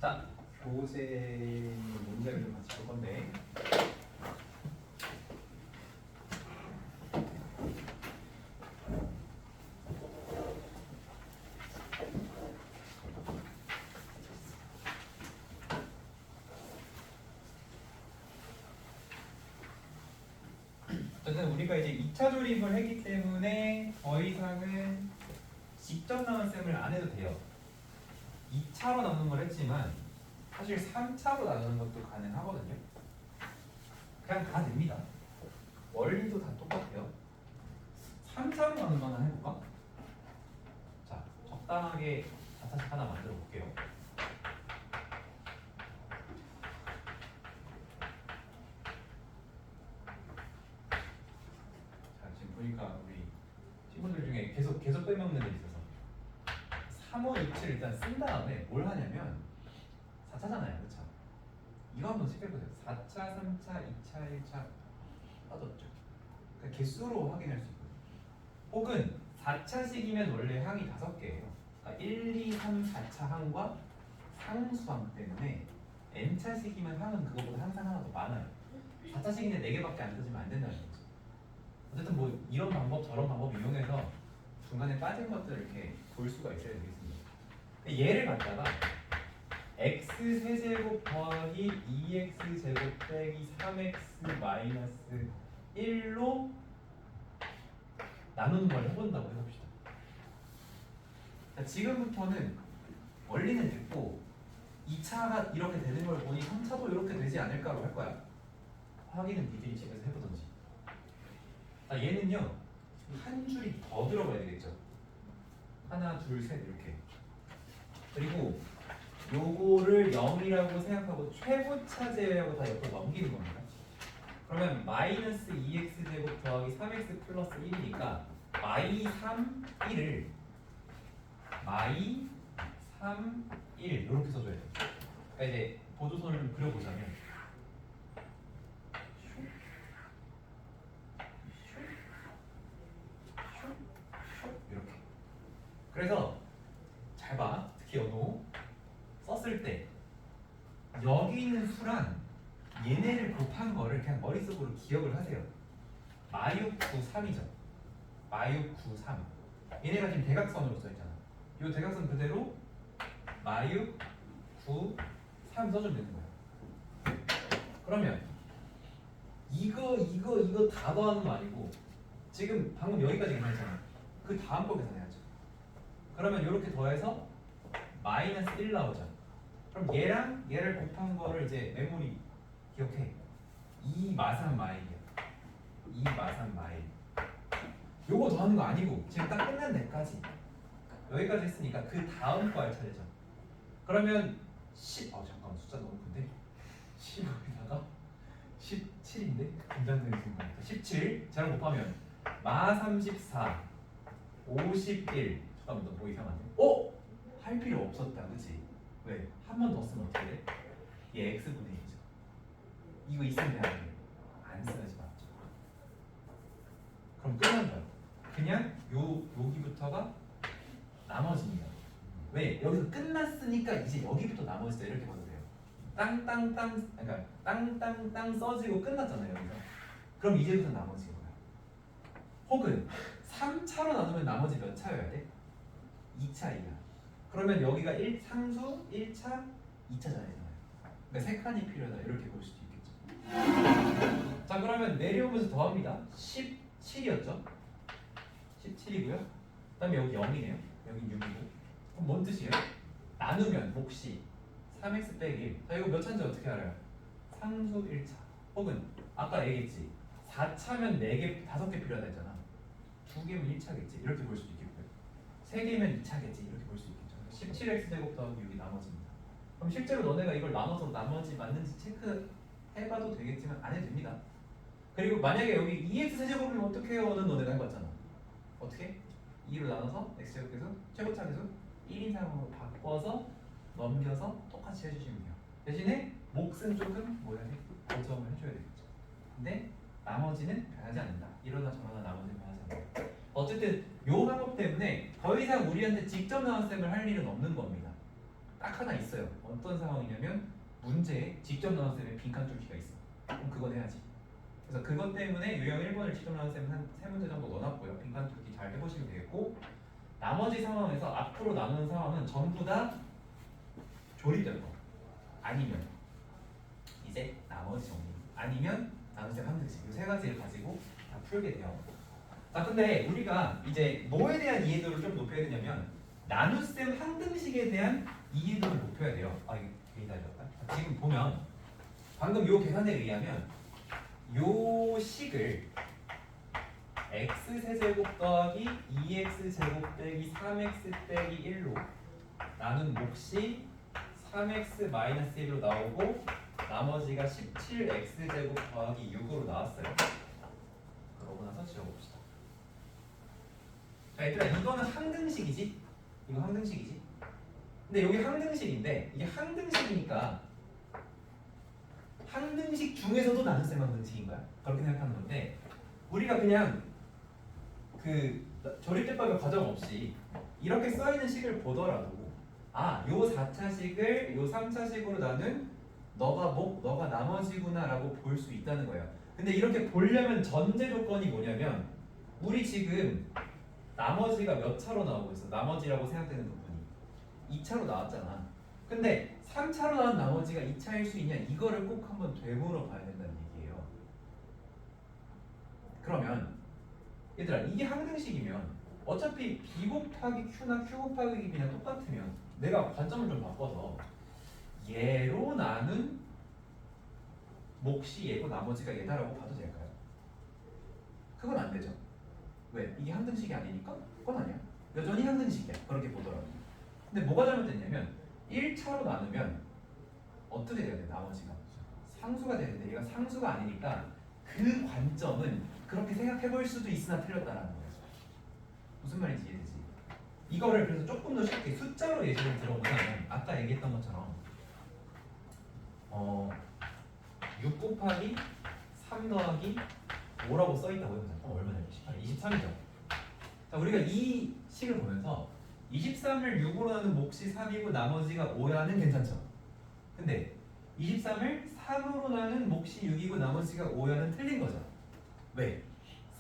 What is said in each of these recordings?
자, 고세 문제를 좀 같이 볼 건데. 어쨌든 우리가 이제 2차 조립을 했기 때문에 더 이상은 직접 나눈 셈을 안 해도 돼요. 2차로 나누는 걸 했지만 사실 3차로 나누는 것도 가능하거든요. 그냥 다 됩니다. 원리도 다 똑같아요. 3차로 나누는 거 하나 해볼까? 자, 적당하게 4차씩 하나 만들어 볼게요. 자, 지금 보니까 우리 친구들 중에 계속 빼먹는 애 있어서 3, 5, 6, 7 일단 쓴 다음에 뭘 하냐면 4차잖아요, 그렇죠? 이거 한번 체크해보세요. 4차, 3차, 2차, 1차 빠졌죠? 그러니까 개수로 확인할 수 있거든요. 혹은 4차식이면 원래 항이 5개예요. 그러니까 1, 2, 3, 4차 항과 상수항 때문에 n차식이면 항은 그거보다 항상 하나 더 많아요. 4차식인데 4개밖에 안 써지면 안 된다는 거죠. 어쨌든 뭐 이런 방법 저런 방법 이용해서 중간에 빠진 것들을 이렇게 볼 수가 있어야 되겠습니다. 얘를 갖다가 x 세제곱 더하기 2x 제곱 빼기 3x 마이너스 1로 나누는 걸 해본다고 해봅시다. 자, 지금부터는 원리는 됐고 2차가 이렇게 되는 걸 보니 3차도 이렇게 되지 않을까로 할 거야. 확인은 니들이 집에서 해보던지. 자, 얘는요 한 줄이 더 들어가야 되겠죠. 하나, 둘, 셋 이렇게. 그리고 요거를 0이라고 생각하고 최고차 제외하고 다 옆으로 넘기는 겁니다. 그러면 마이너스 2x 제곱 더하기 3x 플러스 1이니까 마이 3, 1을 마이 3, 1 이렇게 써줘야 돼요. 그러니까 이제 보조선을 좀 그려보자면 이렇게. 그래서 잘 봐. 특히 연호 썼을 때 여기 있는 수랑 얘네를 곱한 거를 그냥 머릿속으로 기억을 하세요. 마육 9, 3이죠. 마육 9, 3. 얘네가 지금 대각선으로 써있잖아. 이 대각선 그대로 마육 9, 3 써주면 되는 거야. 그러면 이거 다 더하는 거 아니고 지금 방금 여기까지 계산했잖아. 그 다음 거 계산해야죠. 그러면 이렇게 더해서 마이너스 1 나오죠. 그럼 얘랑 얘를 곱한 거를 이제 메모리 기억해. 2 마산 마일이야. 2 마산 마일. 요거 더하는 거 아니고 지금 딱 끝난 데까지 여기까지 했으니까 그 다음 거 할 차례죠. 그러면 10. 잠깐만 숫자 너무 큰데 10여기다가 17인데 긴장되는 순간 17 쟤랑 곱하면 마 34 51. 잠깐만 너 뭐 이상한데? 할 필요 없었다 그치? 왜? 한 번 더 쓰면 어떻게 돼? 얘 x분의 1이죠. 이거 있으면 돼야 돼. 안 써야지 맞죠? 그럼 끝난 거야. 그냥 여기부터가 나머지입니다. 왜? 여기서 끝났으니까 이제 여기부터 나머지다 이렇게 봐도 돼요. 땅땅땅 그러니까 땅땅땅 써지고 끝났잖아요 여기서. 그럼 이제부터 나머지인 거야. 혹은 3차로 나누면 나머지 몇 차여야 돼? 2차이야. 그러면 여기가 상수 1차, 2차잖아요. 그러니까 3칸이 필요하다 이렇게 볼 수도 있겠죠. 자 그러면 내려오면서 더합니다. 17이었죠? 17이고요. 그 다음에 여기 0이네요. 여기 6이고. 그럼 뭔 뜻이에요? 나누면 몫이 3x 빼기 1. 자 이거 몇 차인지 어떻게 알아요? 상수 1차. 혹은 아까 얘기했지. 4차면 4개, 5개 필요하다 했잖아. 2개면 1차겠지. 이렇게 볼 수도 있겠고요. 3개면 2차겠지. 이렇게 볼 수 있겠죠. 17x 제곱 더하기 6이 나머지입니다. 그럼 실제로 너네가 이걸 나눠서 나머지 맞는지 체크해봐도 되겠지만 안 해도 됩니다. 그리고 만약에 여기 2x 세제곱이면 어떻게 해요는 너네가 해봤잖아. 어떻게? 2로 나눠서 x제곱계수 최고차 계수 1인상으로 바꿔서 넘겨서 똑같이 해주시면 돼요. 대신에 몫은 조금 뭐야 돼? 고정을 해줘야 되겠죠. 근데 나머지는 변하지 않는다. 이러나 저러나 나머지는 변하지 않는다. 어쨌든 요 방법 때문에 더 이상 우리한테 직접 나온 셈을 할 일은 없는 겁니다. 딱 하나 있어요. 어떤 상황이냐면 문제에 직접 나온 쌤의 빈칸 뚫기가 있어. 그럼 그건 해야지. 그래서 그것 때문에 유형 1번을 직접 나온 쌤은 한 3문제 정도 넣어놨고요. 빈칸 뚫기 잘 해보시면 되겠고, 나머지 상황에서 앞으로 나누는 상황은 전부 다 조립될 거. 아니면 이제 나머지 정리. 아니면 나눗셈 함등식. 이 세 가지를 가지고 다 풀게 돼요. 자, 근데 우리가 이제 뭐에 대한 이해도를 좀 높여야 되냐면 나눗셈 함등식에 대한 이해도를 높여야 돼요. 아, 이게 기다렸다. 지금 보면 방금 요 계산에 의하면 요 식을 x세제곱 더하기 2x제곱 빼기 3x 빼기 1로 나눈 몫이 3x 마이너스 1로 나오고 나머지가 17x제곱 더하기 6으로 나왔어요. 그러고 나서 지워봅시다. 자, 얘들아, 이거는 항등식이지? 이거 항등식이지? 근데 여기 항등식인데 이게 항등식이니까 항등식 중에서도 나눗셈 항등식인 거야. 그렇게 생각하는 건데 우리가 그냥 그 조립대법의 과정 없이 이렇게 써있는 식을 보더라도 아, 요 4차식을 요 3차식으로 나눈 너가 너가 나머지구나 라고 볼 수 있다는 거예요. 근데 이렇게 보려면 전제 조건이 뭐냐면 우리 지금 나머지가 몇 차로 나오고 있어? 나머지라고 생각되는 부분이 2차로 나왔잖아. 근데 3차로 나온 나머지가 2차일 수 있냐? 이거를 꼭 한번 되물어 봐야 된다는 얘기예요. 그러면 얘들아, 이게 항등식이면 어차피 b 곱하기 q나 q 곱하기 b랑 똑같으면 내가 관점을 좀 바꿔서 얘로 나눈 몫이 얘고 나머지가 얘다라고 봐도 될까요? 그건 안 되죠. 왜? 이게 항등식이 아니니까? 그건 아니야. 여전히 항등식이야. 그렇게 보더라도. 근데 뭐가 잘못됐냐면 1차로 나누면 어떻게 돼야 돼? 나머지가 상수가 되는데 얘가 상수가 아니니까 그 관점은 그렇게 생각해 볼 수도 있으나 틀렸다라는 거예요. 무슨 말인지 이해되지? 이거를 그래서 조금 더 쉽게 숫자로 예시를 들어보자면 아까 얘기했던 것처럼 6 곱하기 3 더하기 5라고 써있다고 해보자. 얼마냐? 18, 23이죠. 자, 우리가 이 식을 보면서 23을 6으로 나눈 몫이 3이고 나머지가 5야는 괜찮죠? 근데 23을 3으로 나눈 몫이 6이고 나머지가 5야는 틀린 거죠. 왜?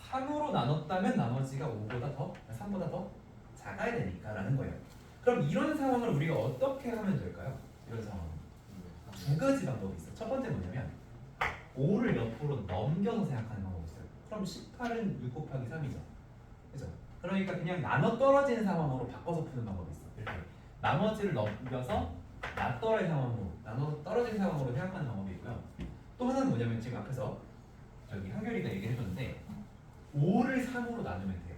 3으로 나눴다면 나머지가 3보다 더 작아야 되니까 라는 거예요. 그럼 이런 상황을 우리가 어떻게 하면 될까요? 이런 상황은 두 가지 방법이 있어요. 첫 번째 뭐냐면 5를 옆으로 넘겨서 생각하는 방법이 있어요. 그럼 18은 6 곱하기 3이죠. 그죠? 그러니까 그냥 나눠 떨어지는 상황으로 바꿔서 푸는 방법이 있어. 이렇게 나머지를 넘겨서 나떨어진 상황으로 나눠 떨어진 상황으로 생각하는 방법이 있고요. 또 하나는 뭐냐면 지금 앞에서 저기 한결이가 얘기를 해줬는데 5를 3으로 나누면 돼요.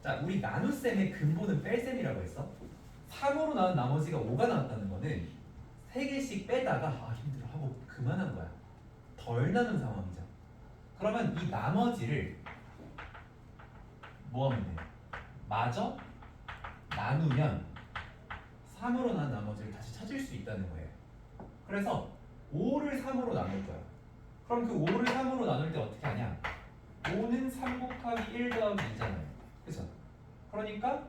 자, 우리 나눗셈의 근본은 뺄셈이라고 했어. 3으로 나눈 나머지가 5가 나왔다는 거는 3개씩 빼다가 아 힘들어 하고 그만한 거야. 덜 나눈 상황이죠. 그러면 이 나머지를 뭐 하면 돼? 마저 나누면 3으로 난 나머지를 다시 찾을 수 있다는 거예요. 그래서 5를 3으로 나눌 거야. 그럼 그 5를 3으로 나눌 때 어떻게 하냐? 5는 3 곱하기 1 더하기 2잖아요. 그죠? 그러니까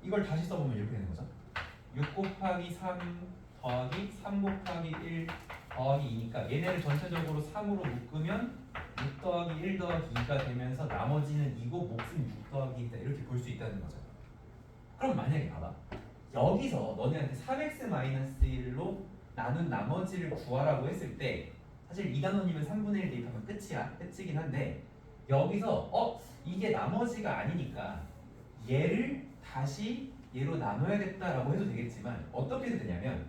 이걸 다시 써보면 이렇게 되는 거죠. 6 곱하기 3 더하기 3 곱하기 1 더하기 2니까 얘네를 전체적으로 3으로 묶으면 6 더하기 1 더하기 2가 되면서 나머지는 2고 몫은 6 더하기 2다 이렇게 볼 수 있다는 거죠. 그럼 만약에 봐봐. 여기서 너네한테 3x-1로 나눈 나머지를 구하라고 했을 때 사실 2단원이면 3분의 1 대입하면 끝이야. 끝이긴 한데 여기서 이게 나머지가 아니니까 얘를 다시 얘로 나눠야겠다라고 해도 되겠지만 어떻게 해도 되냐면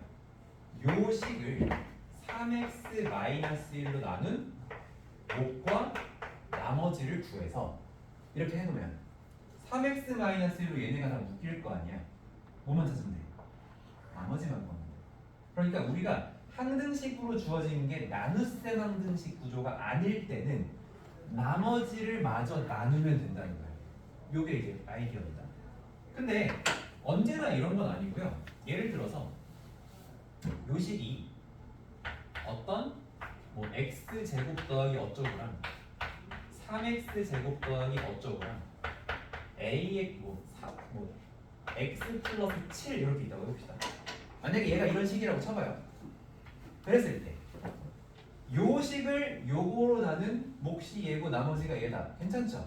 요 식을 3x-1로 나눈 몫과 나머지를 구해서 이렇게 해놓으면 3x-1로 얘네가 다 묶일 거 아니야. 뭐만 찾으면 돼? 나머지만 구하면 돼. 그러니까 우리가 항등식으로 주어진 게 나눗셈 항등식 구조가 아닐 때는 나머지를 마저 나누면 된다는 거예요. 요게 이제 아이디어입니다. 근데 언제나 이런 건 아니고요. 예를 들어서 요 식이 어떤 뭐 x 제곱 더하기 어쩌고랑 3x 제곱 더하기 어쩌고랑 ax x 플러스 7 이렇게 있다고 해봅시다. 만약에 얘가 이런 식이라고 쳐봐요. 그랬을 때 요 식을 요거로 나눈 몫이 얘고 나머지가 얘다. 괜찮죠?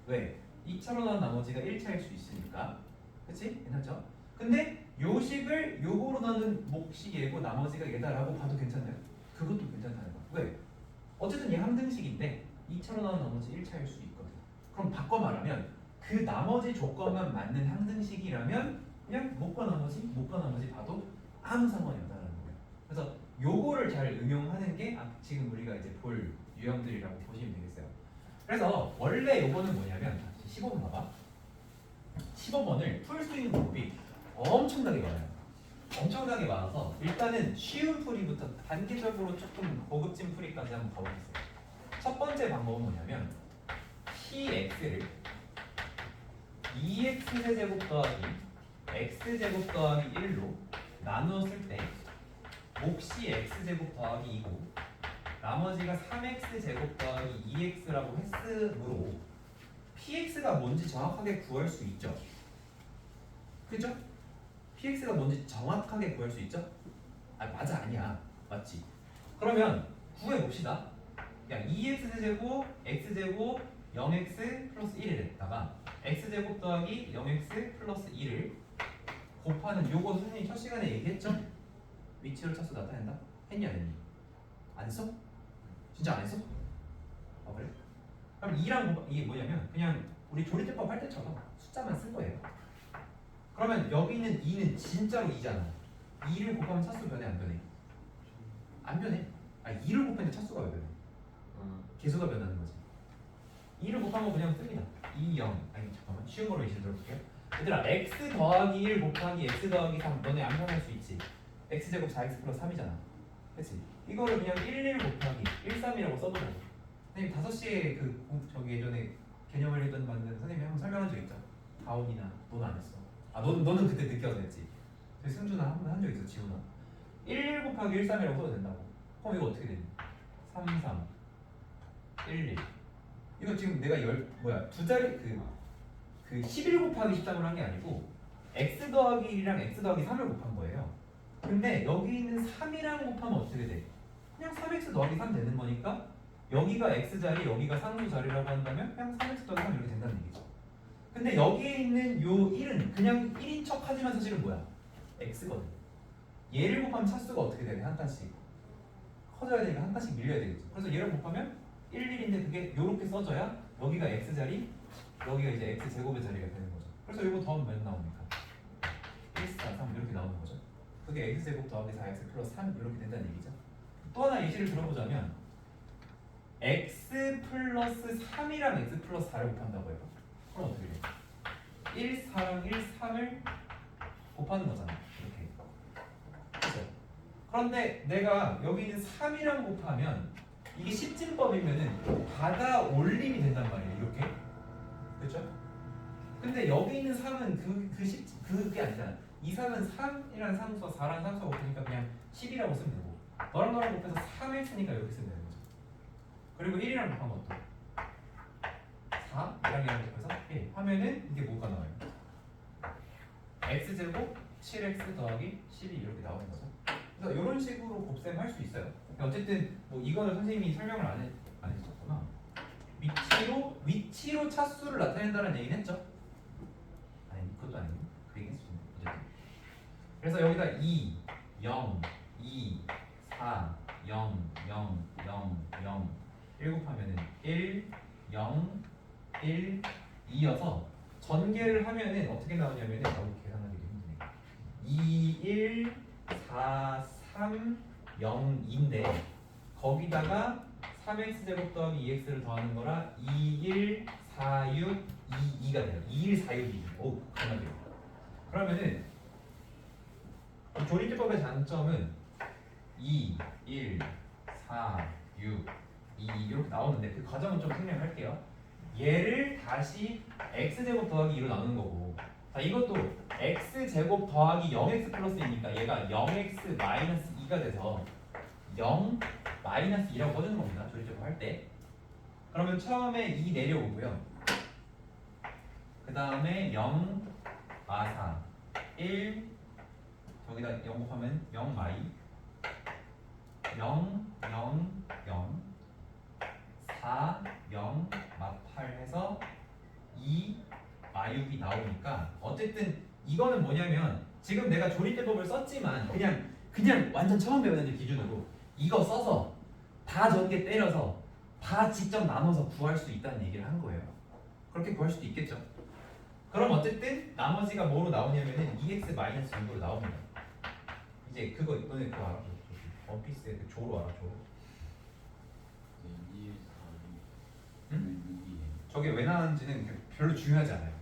왜? 2차로 나눈 나머지가 1차일 수 있으니까. 그치? 괜찮죠? 근데 요 식을 요거로 나눈 몫이 얘고 나머지가 얘다라고 봐도 괜찮나요? 그것도 괜찮다는 거야. 왜? 어쨌든 얘 함등식인데 2차로 나눈 나머지 1차일 수 있거든. 그럼 바꿔 말하면 그 나머지 조건만 맞는 함등식이라면 그냥 못과 나머지 봐도 아무 상관이 없다는 거예요. 그래서 요거를 잘 응용하는 게 지금 우리가 이제 볼 유형들이라고 보시면 되겠어요. 그래서 원래 요거는 뭐냐면 15번 봐봐. 15번을 풀 수 있는 방법이 엄청나게 많아요. 엄청나게 많아서 일단은 쉬운 풀이부터 단계적으로 조금 고급진 풀이까지 한번 가보겠어요. 첫 번째 방법은 뭐냐면 px를 2x제곱 더하기 x제곱 더하기 1로 나누었을 때 몫이 x제곱 더하기 2고 나머지가 3x제곱 더하기 2x라고 했으므로 px가 뭔지 정확하게 구할 수 있죠. 그죠? px가 뭔지 정확하게 구할 수 있죠? 맞아 아니야 맞지? 그러면 구해봅시다. 그냥 2x제곱 x제곱 0x 플러스 1에다가 x제곱 더하기 0x 플러스 2를 곱하는 요거 선생님이 첫 시간에 얘기했죠? 위치로 차수 나타낸다? 했니 안 했니? 안 했어? 진짜 안 했어? 그래? 그럼 2랑 이게 뭐냐면 그냥 우리 조리대법 할 때처럼 숫자만 쓴 거예요. 그러면 여기 있는 2는 진짜로 2잖아. 2를 곱하면 차수 변해 안 변해? 안 변해. 2를 곱했는데 차수가 왜 변해? 개수가 변하는 거지. 2를 곱하면 그냥 씁니다. 2, 0. 아니 잠깐만 쉬운 거로 예시 들어볼게요. 얘들아 x 더하기 1 곱하기 x 더하기 3 너네 안 변할 수 있지. x제곱 4x 플러스 3이잖아. 그치? 이거를 그냥 1, 1 곱하기 1, 3이라고 써보자고. 선생님 5시에 저기 예전에 개념을 했던 만든 선생님이 한번 설명한 적 있죠? 다온이나 너는 안 했어. 너는 그때 늦게 와서 했지. 승준아 한번 한 적 있어. 지훈아 1, 1 곱하기 1, 3이라고 써도 된다고. 그럼 이거 어떻게 되니? 3, 3 1, 1 이거 지금 내가 두 자리 그 11 곱하기 13을 한 게 아니고 x 더하기 1이랑 x 더하기 3을 곱한 거예요. 근데 여기 있는 3이랑 곱하면 어떻게 돼? 그냥 3x 더하기 3 되는 거니까 여기가 x자리 여기가 상수 자리라고 한다면 그냥 3x 더하기 3 이렇게 된다는 얘기죠. 근데 여기에 있는 요 1은 그냥 1인 척 하지만 사실은 뭐야? x거든. 얘를 곱하면 차수가 어떻게 되냐? 한 칸씩 커져야 되니까 한 칸씩 밀려야 되겠죠. 그래서 얘를 곱하면 1, 1인데 그게 요렇게 써져야 여기가 x자리 여기가 이제 x제곱의 자리가 되는 거죠. 그래서 이거 더하면 몇 나옵니까? 1, 4, 3 이렇게 나오는 거죠. 그게 x제곱 더하기 4x 플러스 3 이렇게 된다는 얘기죠. 또 하나 예시를 들어보자면 x 플러스 3이랑 x 플러스 4를 곱한다고 해요. 그럼 어떻게 돼? 1, 4랑 1, 3을 곱하는 거잖아. 이렇게. 그렇죠? 그런데 내가 여기 있는 3이랑 곱하면 이게 십진법이면은 받아 올림이 된단 말이에요. 이렇게. 그렇죠? 근데 여기 있는 3은 그게 아니잖아. 이 3은 3이라는 상수와 4라는 상수가 곱하니까 그냥 10이라고 쓰면 되고 너랑 곱해서 3을 쓰니까 이렇게 쓰면 되는 거죠. 그리고 1이랑 곱한 것도 4, 2랑 1이랑 곱해서 1 하면은 이게 뭐가 나와요? x제곱 7x 더하기 12 이렇게 나오는 거죠. 그래서 이런 식으로 곱셈할 수 있어요. 어쨌든 뭐 이거는 선생님이 설명을 안 했었구나. 위치로 차수를 나타낸다는 얘기는 했죠? 아니 그것도 아니고 그 얘기 했었는데 어쨌든. 그래서 여기다 2, 0, 2, 4, 0, 0, 0, 0 1 곱하면은 1, 0, 1, 2여서 전개를 하면은 어떻게 나오냐면은 계산하기도 힘드네. 2, 1, 4, 3, 0, 2인데 거기다가 3x제곱 더하기 2x를 더하는 거라 2, 1, 4, 6, 2, 2가 돼요. 2, 1, 4, 6, 2. 오, 강하게요. 그러면은 조리제법의 장점은 2, 1, 4, 6, 2 이렇게 나오는데 그 과정은 좀 설명할게요. 얘를 다시 x제곱 더하기 2로 나누는 거고 자 이것도 x제곱 더하기 0x 플러스이니까 얘가 0x 마이너스 2가 돼서 0 마이너스 2라고 써주는 겁니다. 조리제법 할 때. 그러면 처음에 2 내려오고요. 그 다음에 0 마사 1 여기다 0 곱하면 0 마이 0 0 0 4 0 마8 해서 2 마육이 나오니까 어쨌든 이거는 뭐냐면 지금 내가 조립대법을 썼지만 그냥 완전 처음 배우는 애들 기준으로 이거 써서 다 전개 때려서 다 직접 나눠서 구할 수 있다는 얘기를 한 거예요. 그렇게 구할 수도 있겠죠. 그럼 어쨌든 나머지가 뭐로 나오냐면은 2x-6으로 나옵니다. 이제 그거 너네 그거 알아? 원피스의 그 조로 알아? 조로? 응? 저게 왜 나왔는지는 별로 중요하지 않아요.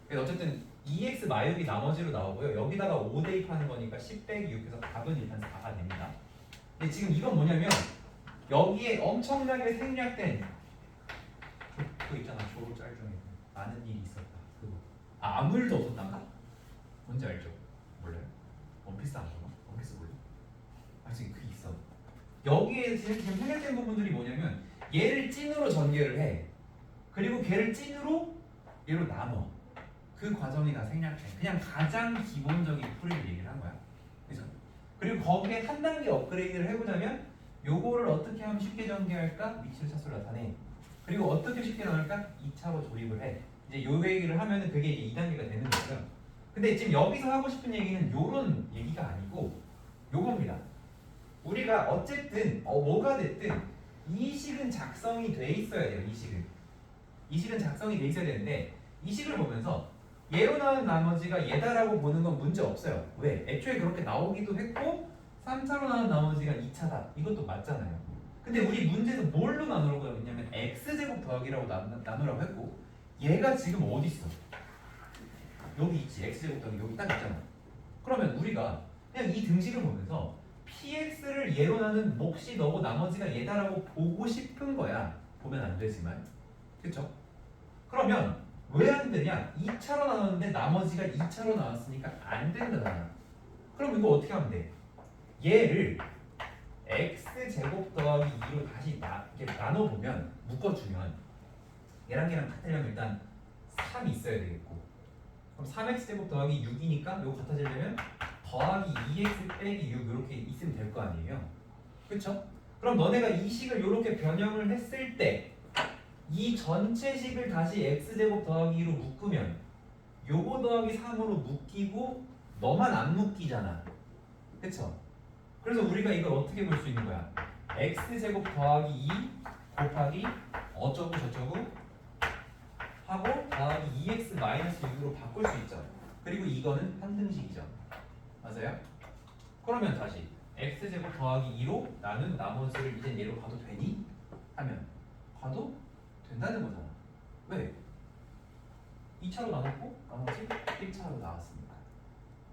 그래서 어쨌든 2x-6이 나머지로 나오고요. 여기다가 5 대입하는 거니까 10 빼기 6에서 답은 일단 4가 됩니다. 근데 지금 이건 뭐냐면 여기에 엄청나게 생략된 그거 있잖아. 조로 짤 중에 많은 일이 있었다. 그거. 아무 일도 없었단가? 뭔지 알죠? 몰라요? 원피스 안 보나? 원피스 몰라? 지금 그 있어. 여기에 지금 생략된 부분들이 뭐냐면 얘를 찐으로 전개를 해. 그리고 걔를 찐으로 얘로 나눠. 그 과정이 다 생략해. 그냥 가장 기본적인 풀이를 얘기를 한 거야. 그죠? 그리고 거기에 한 단계 업그레이드를 해보자면 요거를 어떻게 하면 쉽게 전개할까? 미치를 차수를 나타내. 그리고 어떻게 쉽게 나올까? 2차로 조립을 해. 이제 요 얘기를 하면은 그게 이제 2단계가 되는 거고요. 근데 지금 여기서 하고 싶은 얘기는 요런 얘기가 아니고 요겁니다. 우리가 어쨌든 뭐가 됐든 이 식은 작성이 돼 있어야 돼요. 이 식은 작성이 돼 있어야 되는데 이 식을 보면서 얘로 나온 나머지가 얘다라고 보는 건 문제 없어요. 왜? 애초에 그렇게 나오기도 했고 3차로 나온 나머지가 2차다. 이것도 맞잖아요. 근데 우리 문제에서 뭘로 나누라고 했냐면 x제곱 더하기라고 나누라고 했고 얘가 지금 어디 있어? 여기 있지. x제곱 더하기 여기 딱 있잖아. 그러면 우리가 그냥 이 등식을 보면서 px를 얘로 나눈 몫이 너고 나머지가 얘다라고 보고 싶은 거야. 보면 안 되지만. 그쵸? 그러면 왜 안 되냐? 2차로 나눴는데 나머지가 2차로 나왔으니까 안 된다잖아. 그럼 이거 어떻게 하면 돼? 얘를 x제곱 더하기 2로 다시 이렇게 나눠보면 묶어주면 얘랑 같으려면 일단 3이 있어야 되겠고 그럼 3x제곱 더하기 6이니까 이거 같아지려면 더하기 2x 빼기 6 이렇게 있으면 될 거 아니에요? 그쵸? 그럼 너네가 이 식을 이렇게 변형을 했을 때 이 전체 식을 다시 x제곱 더하기 2로 묶으면 요거 더하기 3으로 묶이고 너만 안 묶이잖아. 그쵸? 그래서 우리가 이걸 어떻게 볼 수 있는 거야? x제곱 더하기 2 곱하기 어쩌고 저쩌고 하고 더하기 2x 마이너스 6으로 바꿀 수 있죠. 그리고 이거는 한등식이죠. 맞아요? 그러면 다시 x제곱 더하기 2로 나눈 나머지를 이제 얘로 가도 되니? 하면 가도 된다는 거잖아. 왜? 2차로 나눴고 나머지 1차로 나왔습니다.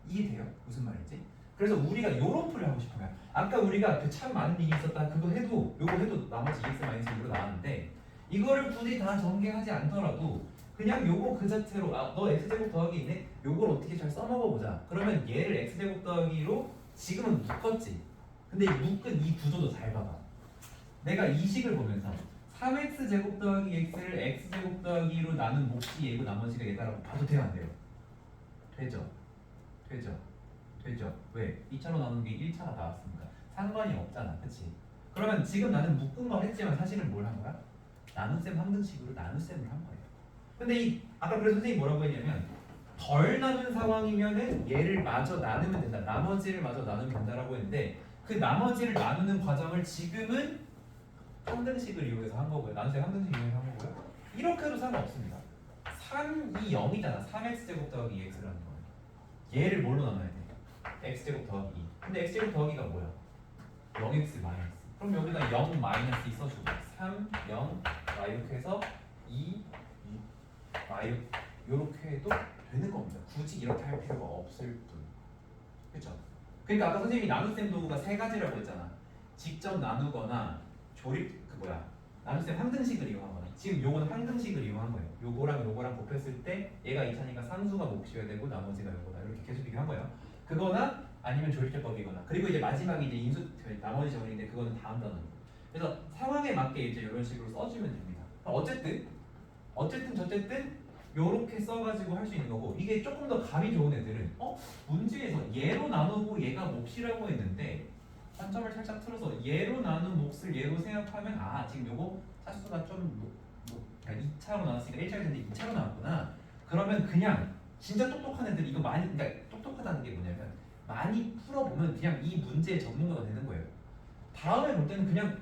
이해돼요? 무슨 말인지? 그래서 우리가 요런 풀을 하고 싶어요. 아까 우리가 그 참 많은 일이 있었다 그거 해도 요거 해도 나머지 x-1로 나왔는데 이거를 굳이 다 전개하지 않더라도 그냥 요거 그 자체로 너 x제곱 더하기 있네? 요걸 어떻게 잘 써먹어 보자. 그러면 얘를 x제곱 더하기로 지금은 묶었지. 근데 묶은 이 구조도 잘 봐봐. 내가 이 식을 보면서 3x제곱 더하기 x를 x제곱 더하기 2로 나눈 몫이 얘고 나머지가 얘다라고 봐도 돼요 안 돼요? 되죠? 되죠? 왜? 2차로 나눈 게 1차가 나왔으니까 상관이 없잖아. 그치? 그러면 지금 나는 묶은 걸 했지만 사실은 뭘 한 거야? 나눗셈 함등식으로 나눗셈을 한 거예요. 근데 아까 그래서 선생님이 뭐라고 했냐면 덜 나눈 상황이면은 얘를 마저 나누면 된다. 나머지를 마저 나누면 된다라고 했는데 그 나머지를 나누는 과정을 지금은 함등식을 이용해서 한 거고요. 나눗셈 함등식 이용해서 한 거고요. 이렇게 해도 상관없습니다. 3, 2, 0이잖아. 3x제곱 더하기 2x라는 거예요. 얘를 뭘로 나눠야 돼? x제곱 더하기 2. 근데 x제곱 더하기가 뭐야? 0x 마이너스. 그럼 여기다 0 마이너스 있어주고 3, 0, 마이너스 해서 2, 마이너스 이렇게 해도 되는 겁니다. 굳이 이렇게 할 필요가 없을 뿐. 그렇죠? 그러니까 아까 선생님이 나눗셈 도구가 세 가지라고 했잖아. 직접 나누거나 조립 나눗셈 함등식을 이용하거나. 지금 요거는 함등식을 이용한 거예요. 요거랑 곱했을 때 얘가 2차니까 상수가 몫이어야 되고 나머지가 요거다. 이렇게 계속 얘기한 거예요. 그거나 아니면 조립제법이거나. 그리고 이제 마지막에 이제 인수 나머지 정리인데 그거는 다음 단어입니다. 그래서 상황에 맞게 이제 이런 식으로 써주면 됩니다. 어쨌든 저쨌든 요렇게 써가지고 할 수 있는 거고 이게 조금 더 감이 좋은 애들은 문제에서 얘로 나누고 얘가 몫이라고 했는데 관점을 살짝 틀어서 얘로 나눈 몫을 얘로 생각하면 지금 요거 차수가 좀 그러니까 2차로 나눴으니까 1차가 됐는데 2차로 나왔구나. 그러면 그냥 진짜 똑똑한 애들 이거 많이 그러니까 똑똑하다는 게 뭐냐면 많이 풀어보면 그냥 이 문제의 전문가가 되는 거예요. 다음에 볼 때는 그냥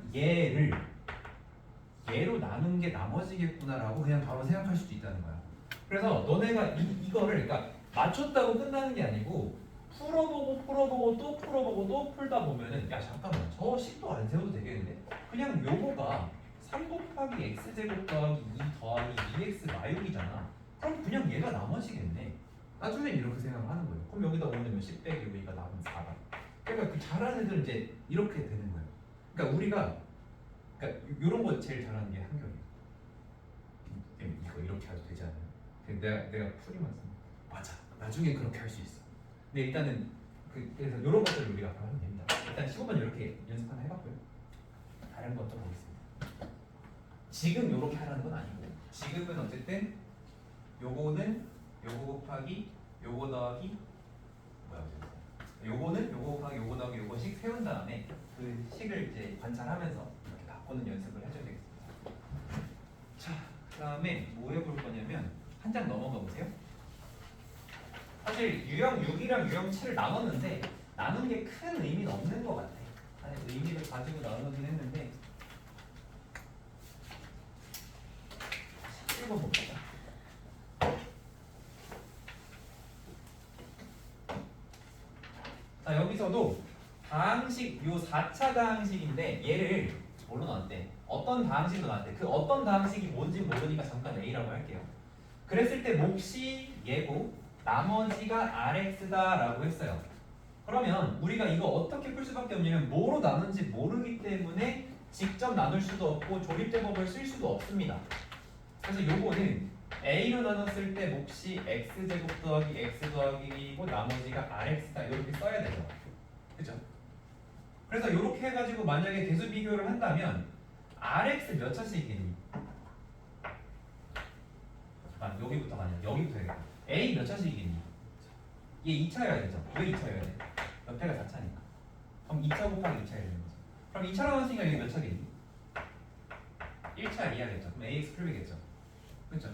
얘로 나눈 게 나머지겠구나라고 그냥 바로 생각할 수도 있다는 거야. 그래서 너네가 이거를 그러니까 맞췄다고 끝나는 게 아니고 풀어보고 또 풀어보고 또 풀다 보면은 야 잠깐만 저 식도 안 세워도 되겠는데 그냥 요거가 3 곱하기 x제곱 더하기 2 더하기 2x 마육이잖아. 그럼 그냥 얘가 나머지겠네. 나중엔 이렇게 생각하는 거예요. 그럼 여기다 오면 10 빼기 여기가 남은 4다. 그러니까 그 잘하는 애들은 이제 이렇게 되는 거예요. 그러니까 우리가 이런 거 제일 잘하는 게 한결이에요. 이거 이렇게 해도 되지 않아요? 내가 풀이만 써. 맞아. 나중에 그렇게 할 수 있어. 근데 일단은 그래서 이런 것들을 우리가 바로 하면 됩니다. 일단 15번 이렇게 연습 하나 해봤고요. 다른 것도 보겠습니다. 지금 이렇게 하라는 건 아니고 지금은 어쨌든 요거는 요거 곱하기 요거 더하기 요거는 요거 곱하기 요거 더하기 요거씩 세운 다음에 그 식을 이제 관찰하면서 이렇게 바꾸는 연습을 해줘야 되겠습니다. 자, 그다음에 뭐 해볼 거냐면 한 장 넘어가 보세요. 사실 유형 6이랑 유형 7을 나눴는데 나눈 게 큰 의미는 없는 것 같아. 아니, 의미를 가지고 나누긴 했는데 7번 봅시다. 자, 여기서도 다항식 요 4차 다항식인데 얘를 뭘로 나왔대? 어떤 다항식으로 나왔대? 그 어떤 다항식이 뭔지 모르니까 잠깐 A라고 할게요. 그랬을 때 몫이 얘고 나머지가 RX다라고 했어요. 그러면 우리가 이거 어떻게 풀 수밖에 없냐면 뭐로 나눈지 모르기 때문에 직접 나눌 수도 없고 조립대법을 쓸 수도 없습니다. 그래서 요거는 A로 나눴을 때 몫이 X제곱 더하기 X 더하기고 나머지가 RX다 이렇게 써야 되죠. 그죠? 그래서 이렇게 해가지고 만약에 대수 비교를 한다면 RX 몇 차씩이니? 여기부터가 아니야. 여기부터 해야겠다. A 몇 차씩이니? 얘 2차여야 되죠. 왜 2차여야 돼? 옆에가 4차니까. 그럼 2차 곱하기 2차 해야 되는 거죠. 그럼 2차로 나눴으니까 이게 몇 차겠니? 1차 이하겠죠. 그럼 AX 풀이겠죠. 그렇죠?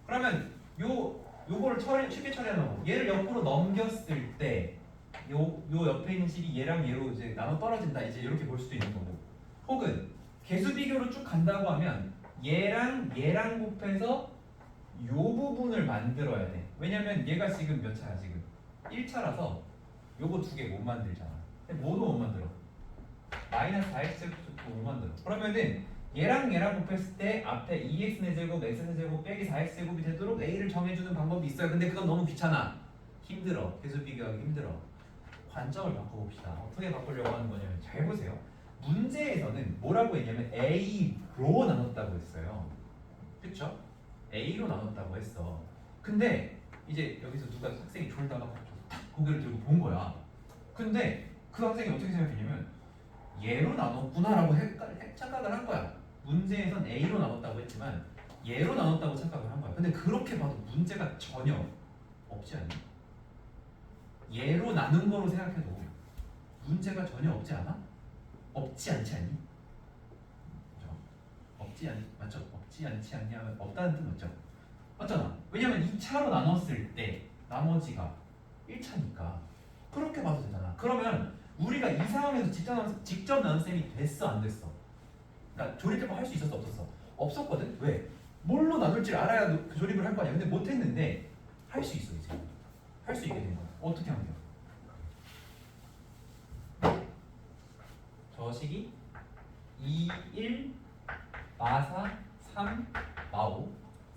그러면 요거를 쉽게 처리하는 거. 얘를 옆으로 넘겼을 때 요 옆에 있는 식이 얘랑 얘로 이제 나눠 떨어진다. 이제 이렇게 볼 수도 있는 거고. 혹은 개수 비교로 쭉 간다고 하면 얘랑 곱해서 요 부분을 만들어야 돼. 왜냐면 얘가 지금 몇 차야 지금? 1차라서 요거 두 개 못 만들잖아. 뭐도 못 만들어. 마이너스 4x제곱도 못 만들어. 그러면은 얘랑 곱했을 때 앞에 2x제곱, x제곱 빼기 4x제곱이 되도록 a를 정해주는 방법이 있어요. 근데 그건 너무 귀찮아. 힘들어. 계수 비교하기 힘들어. 관점을 바꿔봅시다. 어떻게 바꾸려고 하는 거냐면 잘 보세요. 문제에서는 뭐라고 했냐면 a로 나눴다고 했어요. 그쵸? a로 나눴다고 했어. 근데 이제 여기서 누가 학생이 졸다가 딱 고개를 들고 본 거야. 근데 그 학생이 어떻게 생각했냐면 얘로 나눴구나라고 착각을 한 거야. 문제에선 A로 나눴다고 했지만 얘로 나눴다고 착각을 한 거야. 근데 그렇게 봐도 문제가 전혀 없지 않니? 얘로 나눈 거로 생각해도 문제가 전혀 없지 않아? 없지 않지 않니? 그렇죠? 맞죠? 없지 않지 않냐면 없다는 뜻 맞죠? 맞잖아. 왜냐면 2차로 나눴을 때 나머지가 1차니까 그렇게 봐도 되잖아. 그러면 우리가 이 상황에서 직접 나눈 셈이 됐어 안 됐어? 그러니까 조립해서 할 수 있었어 없었어? 없었거든? 왜? 뭘로 나눌지 알아야 조립을 할 거 아니야. 근데 못했는데 할 수 있어 이제. 할 수 있게 된 거야. 어떻게 하면 돼요? 저 식이 2, 1, 마사, 3, 마오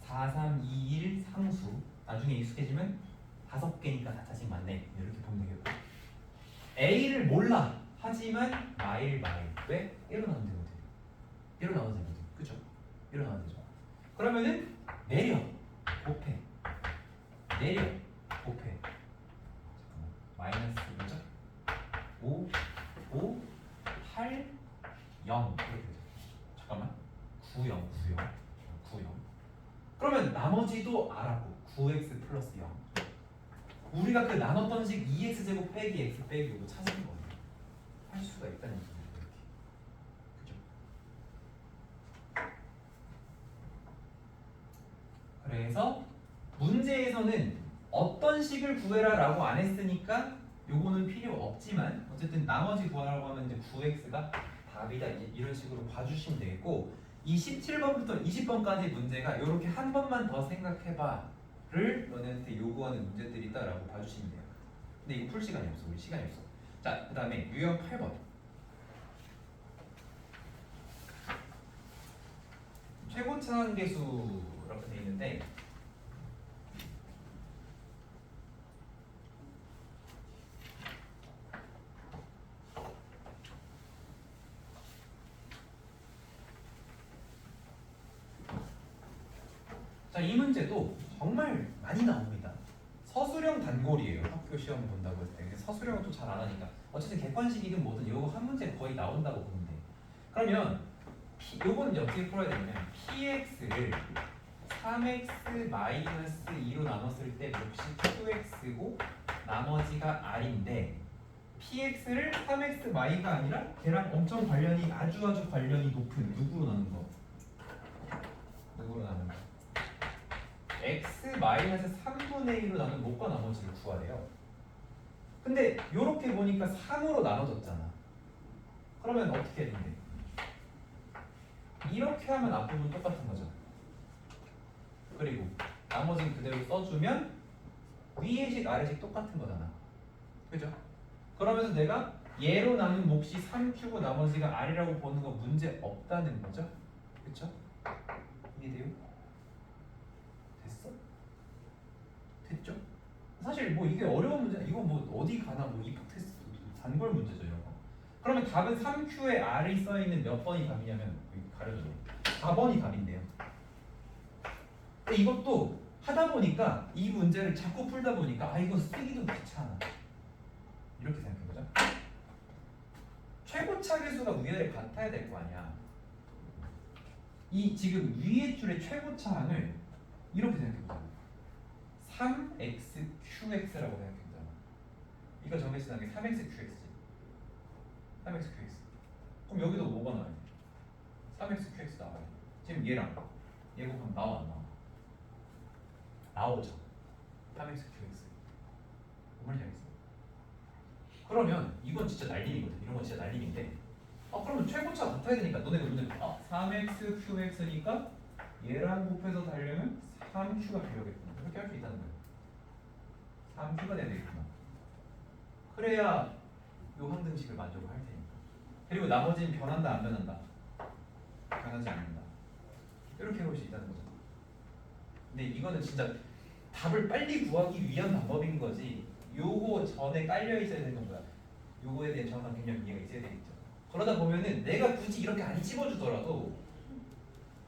4, 3, 2, 1 상수. 나중에 익숙해지면 5개니까 4차씩 맞네. 이렇게 보면 되겠고. A를 몰라. 하지만 마일. 왜? 1로 나누면 되거든. 1로 나누면 되거든. 그쵸? 1로 나누면 되죠. 그러면은 내려. 곱해. 곱해. 잠깐만. 마이너스 뭐죠? 5, 8, 0 이렇게 되죠. 잠깐만. 9, 0. 그러면 나머지도 알았고 9x 플러스 0. 우리가 그 나눴던 식 2x제곱 빼기 x 빼기 이거 찾은 거예요. 할 수가 있다는 얘기예요. 이렇게. 그죠? 그래서 문제에서는 어떤 식을 구해라 라고 안 했으니까 요거는 필요 없지만 어쨌든 나머지 구하라고 하면 이제 9x가 답이다 이런 식으로 봐주시면 되겠고, 이 17번부터 20번까지 문제가 이렇게 한 번만 더 생각해봐를 너네한테 요구하는 문제들이 있다라고 봐주시면 돼요. 근데 이거 풀 시간이 없어. 우리 시간이 없어. 자, 그 다음에 유형 8번. 최고차 한계수라고 되어 있는데 자, 이 문제도 정말 많이 나옵니다. 서술형 단골이에요. 학교 시험 본다고 했을 때. 서술형은 또 잘 안 하니까. 어쨌든 객관식이든 뭐든 이거 한 문제 거의 나온다고 보면 돼. 그러면 요거는 어떻게 풀어야 되냐면 px를 3x-2로 나눴을 때 몫이 qx고 나머지가 r인데 px를 3x-가 아니라 걔랑 엄청 관련이 아주 관련이 높은 누구로 나눈 거? 누구로 나눈 거? x-3분의 1로 나눈 몫과 나머지를 구하래요. 근데 요렇게 보니까 3으로 나눠졌잖아. 그러면 어떻게 해야 된대? 이렇게 하면 앞부분 똑같은 거죠. 그리고 나머지는 그대로 써주면 위의식 아래식 똑같은 거잖아. 그죠? 그러면서 내가 얘로 나눈 몫이 3q고 나머지가 r이라고 보는 거 문제 없다는 거죠. 그쵸? 이해돼요? 됐어? 됐죠? 사실 뭐 이게 어려운 문제, 이거 뭐 어디 가나 뭐 이폭 테스트 단골 문제죠 이런 거. 그러면 답은 3q에 r이 써있는 몇 번이 답이냐면 여기 가려줘. 4번이 답인데요. 근데 이것도 하다 보니까 이 문제를 자꾸 풀다 보니까 아 이거 쓰기도 귀찮아. 이렇게 생각해 보자. 최고차 계수가 위아래 같아야 될 거 아니야. 이 지금 위에 줄의 최고차 항을 이렇게 생각해 보자. 3xqx라고 생각해보잖아. 이거 정해지는 게 3xqx지. 3xqx. 그럼 여기도 뭐가 나와야 돼? 3xqx 나와야 돼. 지금 얘랑 얘 곱하면 나와 안 나와? 나오죠. 3xqx. 뭔지 알겠어? 그러면 이건 진짜 날림이거든. 이런 건 진짜 날림인데 그러면 최고차 같아야 되니까 너네가 문제 3xqx니까 얘랑 곱해서 달려면 3q가 필요하겠구나. 그렇게 할 수 있다는 거예요. 3q가 돼야 되겠구나. 그래야 요 항등식을 만족을 할 테니까. 그리고 나머지는 변한다 안 변한다? 변하지 않는다. 이렇게 해볼 수 있다는 거죠. 근데 이거는 진짜 답을 빨리 구하기 위한 방법인 거지. 요거 전에 깔려 있어야 되는 거야. 요거에 대한 정확한 개념 이해가 있어야 되겠죠. 그러다 보면은 내가 굳이 이렇게 안 집어주더라도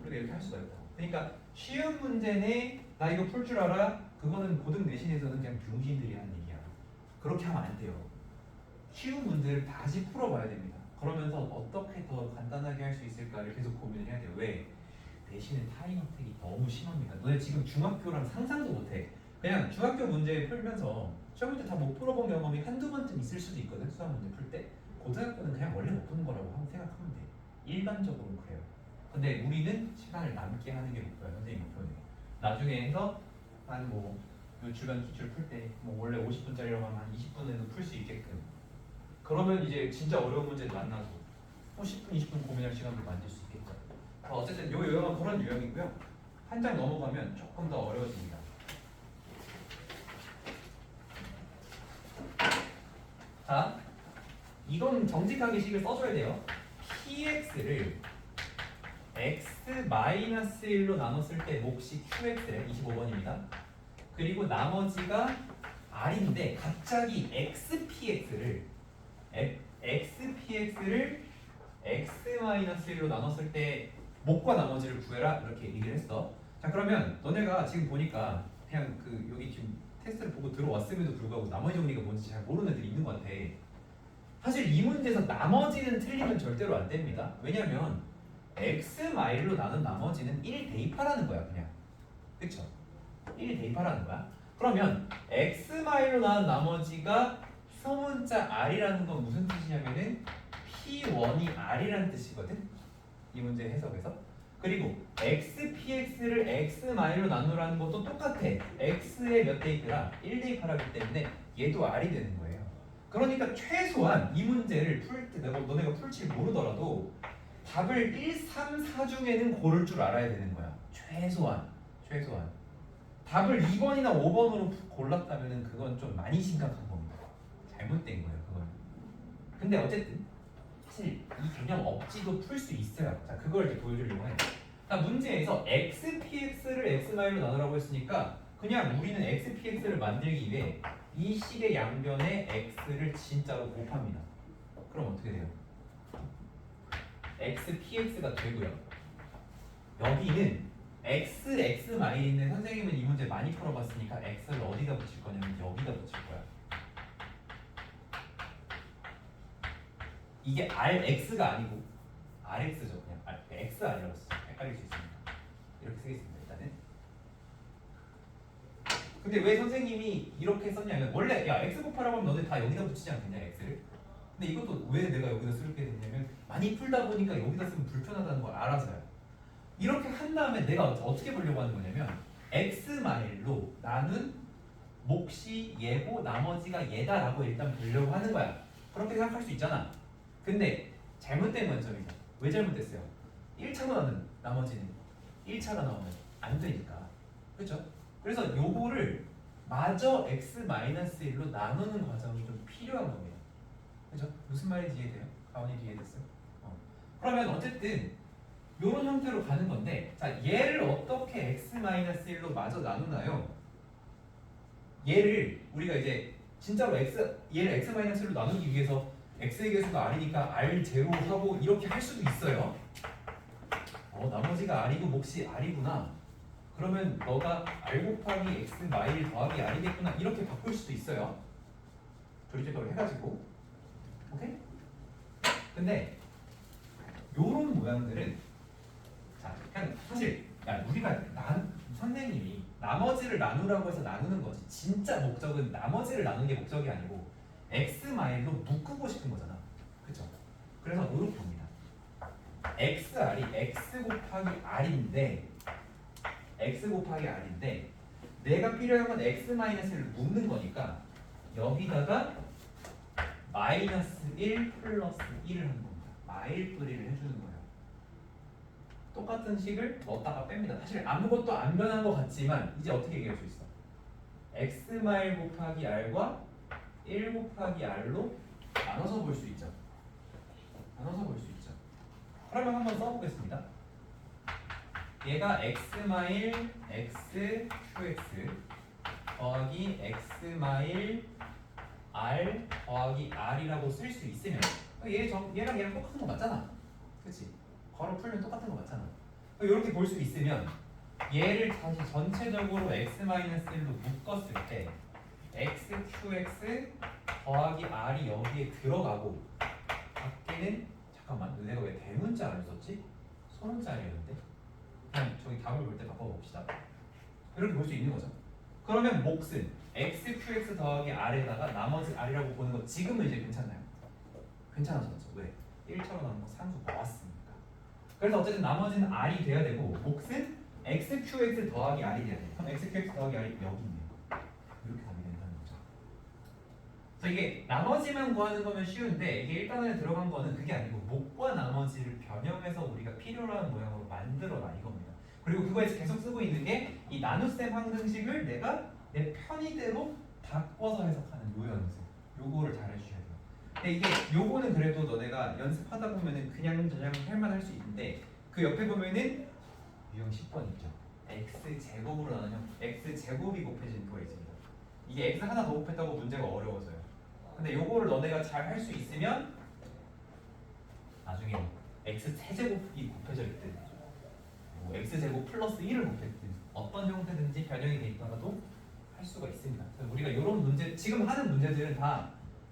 우리가 이렇게 할 수가 있다. 그러니까 쉬운 문제네 나 이거 풀 줄 알아? 그거는 고등 내신에서는 그냥 병신들이 하는 얘기야. 그렇게 하면 안 돼요. 쉬운 문제를 다시 풀어봐야 됩니다. 그러면서 어떻게 더 간단하게 할 수 있을까를 계속 고민을 해야 돼요. 왜? 내신의 타임 어택이 너무 심합니다. 너네 지금 중학교랑 상상도 못해. 그냥 중학교 문제 풀면서 시험 문제 다 못 풀어본 경험이 한두 번쯤 있을 수도 있거든. 수학 문제 풀 때. 고등학교는 그냥 원래 못 푸는 거라고 생각하면 돼. 일반적으로 그래요. 근데 우리는 시간을 남게 하는 게 목표야. 선생님 목표는. 나중에 해서 한 뭐 요 주변 기출 풀 때 뭐 원래 50분짜리라고 하면 한 20분에도 풀 수 있게끔. 그러면 이제 진짜 어려운 문제도 만나서 10분, 20분 고민할 시간도 만들 수 있겠죠. 어쨌든 요 요형은 그런 유형이고요. 한 장 넘어가면 조금 더 어려워집니다. 자, 이건 정직하게 식을 써줘야 돼요. px를 x-1로 나눴을 때 몫이 qx래. 25번입니다. 그리고 나머지가 r인데 갑자기 xpx를 x-1로 나눴을 때 몫과 나머지를 구해라 이렇게 얘기를 했어. 자, 그러면 너네가 지금 보니까 그냥 그 여기 지금 테스트를 보고 들어왔음에도 불구하고 나머지 정리가 뭔지 잘 모르는 애들이 있는 것 같아. 사실 이 문제에서 나머지는 틀리면 절대로 안 됩니다. 왜냐면 x-1로 나눈 나머지는 1 대입하라는 거야. 그냥. 그쵸? 1 1 대입하라는 거야. 그러면 x마일로 나온 나머지가 소문자 r이라는 건 무슨 뜻이냐면은 p1이 r이라는 뜻이거든. 이 문제 해석에서. 그리고 xpx를 x마일로 나누라는 것도 똑같아. x에 몇 대입해라? 1 대입하라기 때문에 얘도 r이 되는 거예요. 그러니까 최소한 이 문제를 풀 때 너네가 풀지 모르더라도 답을 1, 3, 4 중에는 고를 줄 알아야 되는 거야. 최소한. 답을 2번이나 5번으로 골랐다면 그건 좀 많이 심각한 겁니다. 잘못된 거예요, 그건. 근데 어쨌든 사실 이 개념 없이도 풀 수 있어요. 자, 그걸 이제 보여주려고 해요. 자, 문제에서 xpx를 x마일로 나누라고 했으니까 그냥 우리는 xpx를 만들기 위해 이 식의 양변에 x를 진짜로 곱합니다. 그럼 어떻게 돼요? xpx가 되고요. 여기는 x마일인데 선생님은 이 문제 많이 풀어봤으니까 x를 어디다 붙일 거냐면 여기다 붙일 거야. 이게 rx가 아니고 rx죠. 그냥 xr이라고 쓰죠. 헷갈릴 수 있습니다. 이렇게 쓰겠습니다. 일단은. 근데 왜 선생님이 이렇게 썼냐면 원래 야 x 곱하라고 하면 너네 다 여기다 붙이지 않겠냐 x를. 근데 이것도 왜 내가 여기다 쓰게 됐냐면 많이 풀다 보니까 여기다 쓰면 불편하다는 걸 알아서요. 이렇게 한 다음에 내가 어떻게 보려고 하는 거냐면 x마일로 나눈 몫이 얘고 나머지가 얘다라고 일단 보려고 하는 거야. 그렇게 생각할 수 있잖아. 근데 잘못된 관점이죠. 왜 잘못됐어요? 1차로 나눈 나머지는 1차가 나오면 안 되니까. 그렇죠? 그래서 요거를 마저 x-1로 나누는 과정이 좀 필요한 겁니다. 그죠? 무슨 말인지 이해돼요? 가온이 이해됐어요? 그러면 어쨌든 이런 형태로 가는 건데, 자 얘를 어떻게 x-1로 마저 나누나요? 얘를 우리가 이제 진짜로 얘를 x-1로 나누기 위해서 x의 개수가 r이니까 r 제로 하고 이렇게 할 수도 있어요. 나머지가 r이고 몫이 r이구나. 그러면 너가 r 곱하기 x 마일 더하기 r이겠구나. 이렇게 바꿀 수도 있어요. 조리제도를 해가지고. 오케이? 근데 요런 모양들은 자 그냥 사실 우리가 선생님이 나머지를 나누라고 해서 나누는 거지. 진짜 목적은 나머지를 나누는 게 목적이 아니고 x 마일로 묶고 싶은 거잖아. 그쵸? 그래서 이렇게 봅니다. xr이 x 곱하기 r인데 내가 필요한 건 x-를 묶는 거니까 여기다가 -1 플러스 1을 하는 겁니다. 마일뿌리를 해주는 거예요. 똑같은 식을 넣었다가 뺍니다. 사실 아무것도 안 변한 것 같지만 이제 어떻게 얘기할 수 있어? x마일 곱하기 r과 1 곱하기 r로 나눠서 볼 수 있죠. 그러면 한번 써보겠습니다. 얘가 x마일 xqx 더하기 x마일 r 더하기 r이라고 쓸 수 있으면 얘랑 똑같은 거 맞잖아. 그치? 괄호 풀면 똑같은 거 맞잖아. 이렇게 볼 수 있으면 얘를 다시 전체적으로 x-1로 묶었을 때 xqx 더하기 r이 여기에 들어가고 밖에는 잠깐만 내가 왜 대문자를 썼지? 소문자였는데 그냥 저기 답을 볼 때 바꿔봅시다. 이렇게 볼 수 있는 거죠. 그러면 몫은 xqx 더하기 r에다가 나머지 r이라고 보는 거 지금은 이제 괜찮나요? 괜찮아졌죠. 왜? 1차로 나눈 거 상수 나왔으니까. 그래서 어쨌든 나머지는 r이 돼야 되고 몫은 xqx 더하기 r이 돼야 돼요. 그럼 xqx 더하기 r이 여기 있네요. 이렇게 답이 된다는 거죠. 그래서 이게 나머지만 구하는 거면 쉬운데 이게 일단에 들어간 거는 그게 아니고 몫과 나머지를 변형해서 우리가 필요로 하는 모양으로 만들어라 이겁니다. 그리고 그거에서 계속 쓰고 있는 게 이 나눗셈 항등식을 내가 내 편의대로 바꿔서 해석하는 요 연습. 요거를 잘 해주셔야 돼요. 근데 이게 요거는 그래도 너네가 연습하다 보면은 그냥 할만 할 수 있는데 그 옆에 보면은 유형 10번 있죠. x 제곱으로 나누면 x 제곱이 곱해지는 거가 있습니다. 이게 x 하나 더 곱했다고 문제가 어려워서요. 근데 요거를 너네가 잘 할 수 있으면 나중에 x 세제곱이 곱해져 있든 뭐 x 제곱 플러스 1을 곱했든 어떤 형태든지 변형이 돼 있더라도 할 수가 있습니다. 우리가 이런 문제 지금 하는 문제들은 다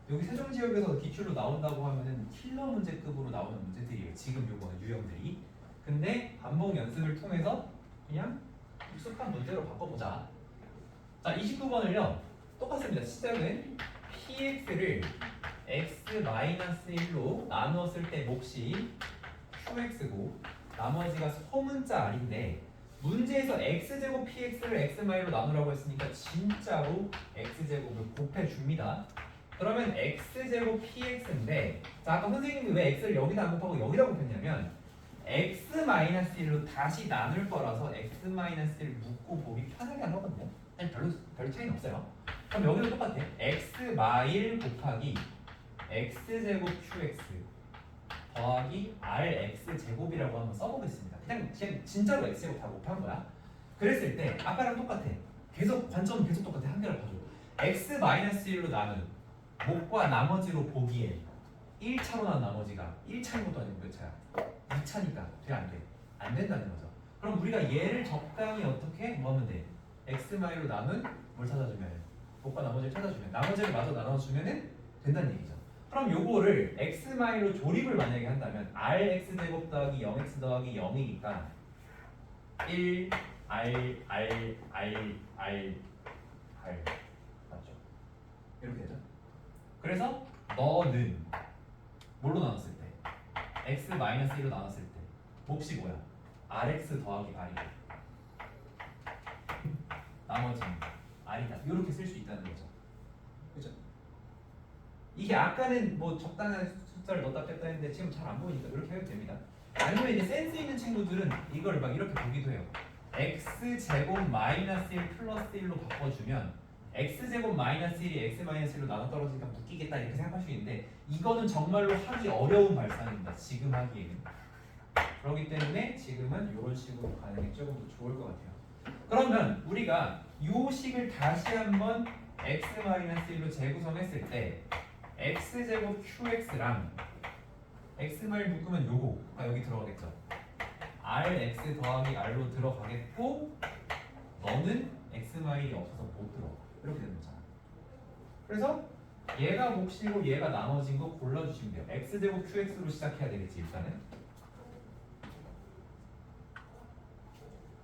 여기 세종지역에서 기출로 나온다고 하면은 킬러 문제급으로 나오는 문제들이에요. 지금 요거는 유형들이. 근데 반복 연습을 통해서 그냥 익숙한 문제로 바꿔보자. 자, 29번을요. 똑같습니다. 시작은 px를 x-1로 나누었을 때 몫이 qx고 나머지가 소문자 r인데 문제에서 x제곱 px를 x-로 나누라고 했으니까 진짜로 x제곱을 곱해줍니다. 그러면 x제곱 px인데 자 아까 선생님이 왜 x를 여기다 안 곱하고 여기다 곱했냐면 x-1로 다시 나눌 거라서 x-1을 묶고 보기 편하게 한 거거든요. 아니 별로 차이는 없어요. 그럼 여기도 똑같아. x-1 곱하기 x제곱 qx 더하기 rx제곱이라고 한번 써보겠습니다. 그냥 진짜로 x제곱 다 곱한 거야. 그랬을 때 아까랑 똑같아. 계속 관점은 계속 똑같아. 한 개를 봐줘. x-1로 나눈 목과 나머지로 보기에 1차로 난 나머지가 1차인 것도 아니고 몇 차야? 2차니까 돼 안 돼? 안 된다는 거죠. 그럼 우리가 얘를 적당히 어떻게 뭐 하면 돼? x-로 나눈 뭘 찾아주면 목과 나머지를 찾아주면 나머지를 마저 나눠주면은 된다는 얘기죠. 그럼 요거를 x-로 조립을 만약에 한다면 rx제곱 더하기 0x 더하기 0이니까 1 r 맞죠? 이렇게 되죠. 그래서 너는 뭘로 나눴을 때? x-1로 나눴을 때 몫이 뭐야? rx 더하기 r이다. 나머지는 r이다. 이렇게 쓸 수 있다는 거죠. 그죠? 이게 아까는 뭐 적당한 숫자를 넣었다 뺐다 했는데 지금 잘 안 보이니까 이렇게 해도 됩니다. 아니면 이제 센스 있는 친구들은 이걸 막 이렇게 보기도 해요. x제곱 마이너스 1 플러스 1로 바꿔주면 x제곱 마이너스 1이 x 마이너스 1로 나눠 떨어지니까 묶이겠다 이렇게 생각할 수 있는데 이거는 정말로 하기 어려운 발상입니다. 지금 하기에는. 그렇기 때문에 지금은 이런 식으로 가는 게 조금 더 좋을 것 같아요. 그러면 우리가 이 식을 다시 한번 x-1로 재구성했을 때 x제곱 qx랑 x마일 묶으면 요거가 여기 들어가겠죠. rx 더하기 r로 들어가겠고 너는 x마일이 없어서 못 들어. 이렇게 되는 거잖아. 그래서 얘가 몫이고 얘가 나머진 거 골라주시면 돼요. x제곱 qx로 시작해야 되겠지 일단은.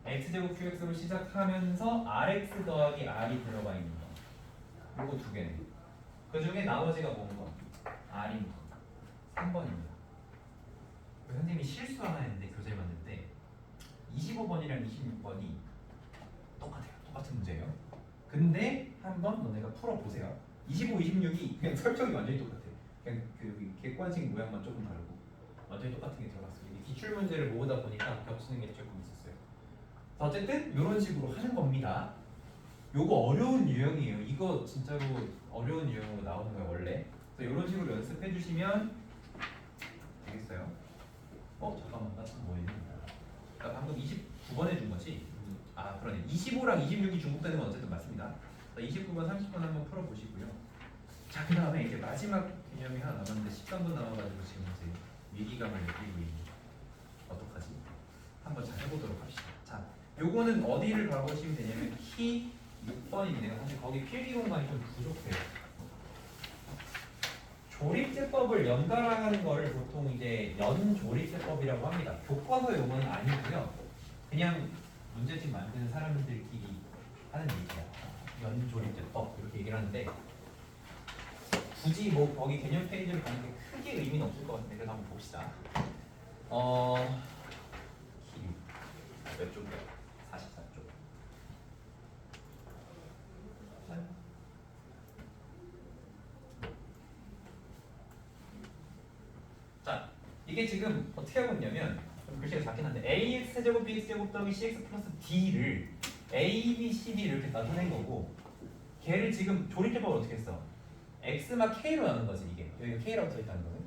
x제곱 qx로 시작하면서 rx 더하기 r이 들어가 있는 거. 요거 두 개네. 그 중에 나머지가 뭔가? r인 거. 3번입니다. 선생님이 실수 하나 했는데 교재 봤는데 25번이랑 26번이 똑같아요. 똑같은 문제예요. 근데 한번 너네가 풀어보세요. 25, 26이 그냥 설정이 완전히 똑같아. 그냥 그 객관식 모양만 조금 다르고 완전히 똑같은 게 들어갔어요. 이게 기출 문제를 모으다 보니까 겹치는 게 조금 있었어요. 어쨌든 이런 식으로 하는 겁니다. 요거 어려운 유형이에요. 이거 진짜로 어려운 유형으로 나오는 거예요 원래. 그래서 이런 식으로 연습해 주시면 되겠어요. 잠깐만 나 지금 뭐 했는데? 나 방금 29번 해준 거지? 아 그러네. 25랑 26이 중복되는 건 어쨌든 맞습니다. 29번, 30번 한번 풀어보시고요. 자, 그 다음에 이제 마지막 개념이 하나 남았는데 13분 남아가지고 지금 이제 위기감을 느끼고 있는 어떡하지? 한번 잘 해보도록 합시다. 자, 요거는 어디를 가보시면 되냐면 키 6번인데요. 사실 거기 필기 공간이 좀 부족해요. 조립제법을 연달아하는 거를 보통 이제 연조립제법이라고 합니다. 교과서 용어는 아니고요. 그냥 문제집 만드는 사람들끼리 하는 얘기야. 연조립제법 이렇게 얘기를 하는데 굳이 뭐 거기 개념 페이지를 가는 게 크게 의미는 없을 것 같은데 그래도 한번 봅시다. 몇 쪽이야? 44쪽. 자, 이게 지금 어떻게 하고 있냐면 글씨가 작긴 한데 ax 세제곱 bx 제곱 더하기 cx 플러스 d를 a, b, c, d 이렇게 나타낸 거고 걔를 지금 조립제법을 어떻게 했어? x마 k로 나눈 거지 이게. 여기가 k라고 써있다는 거는.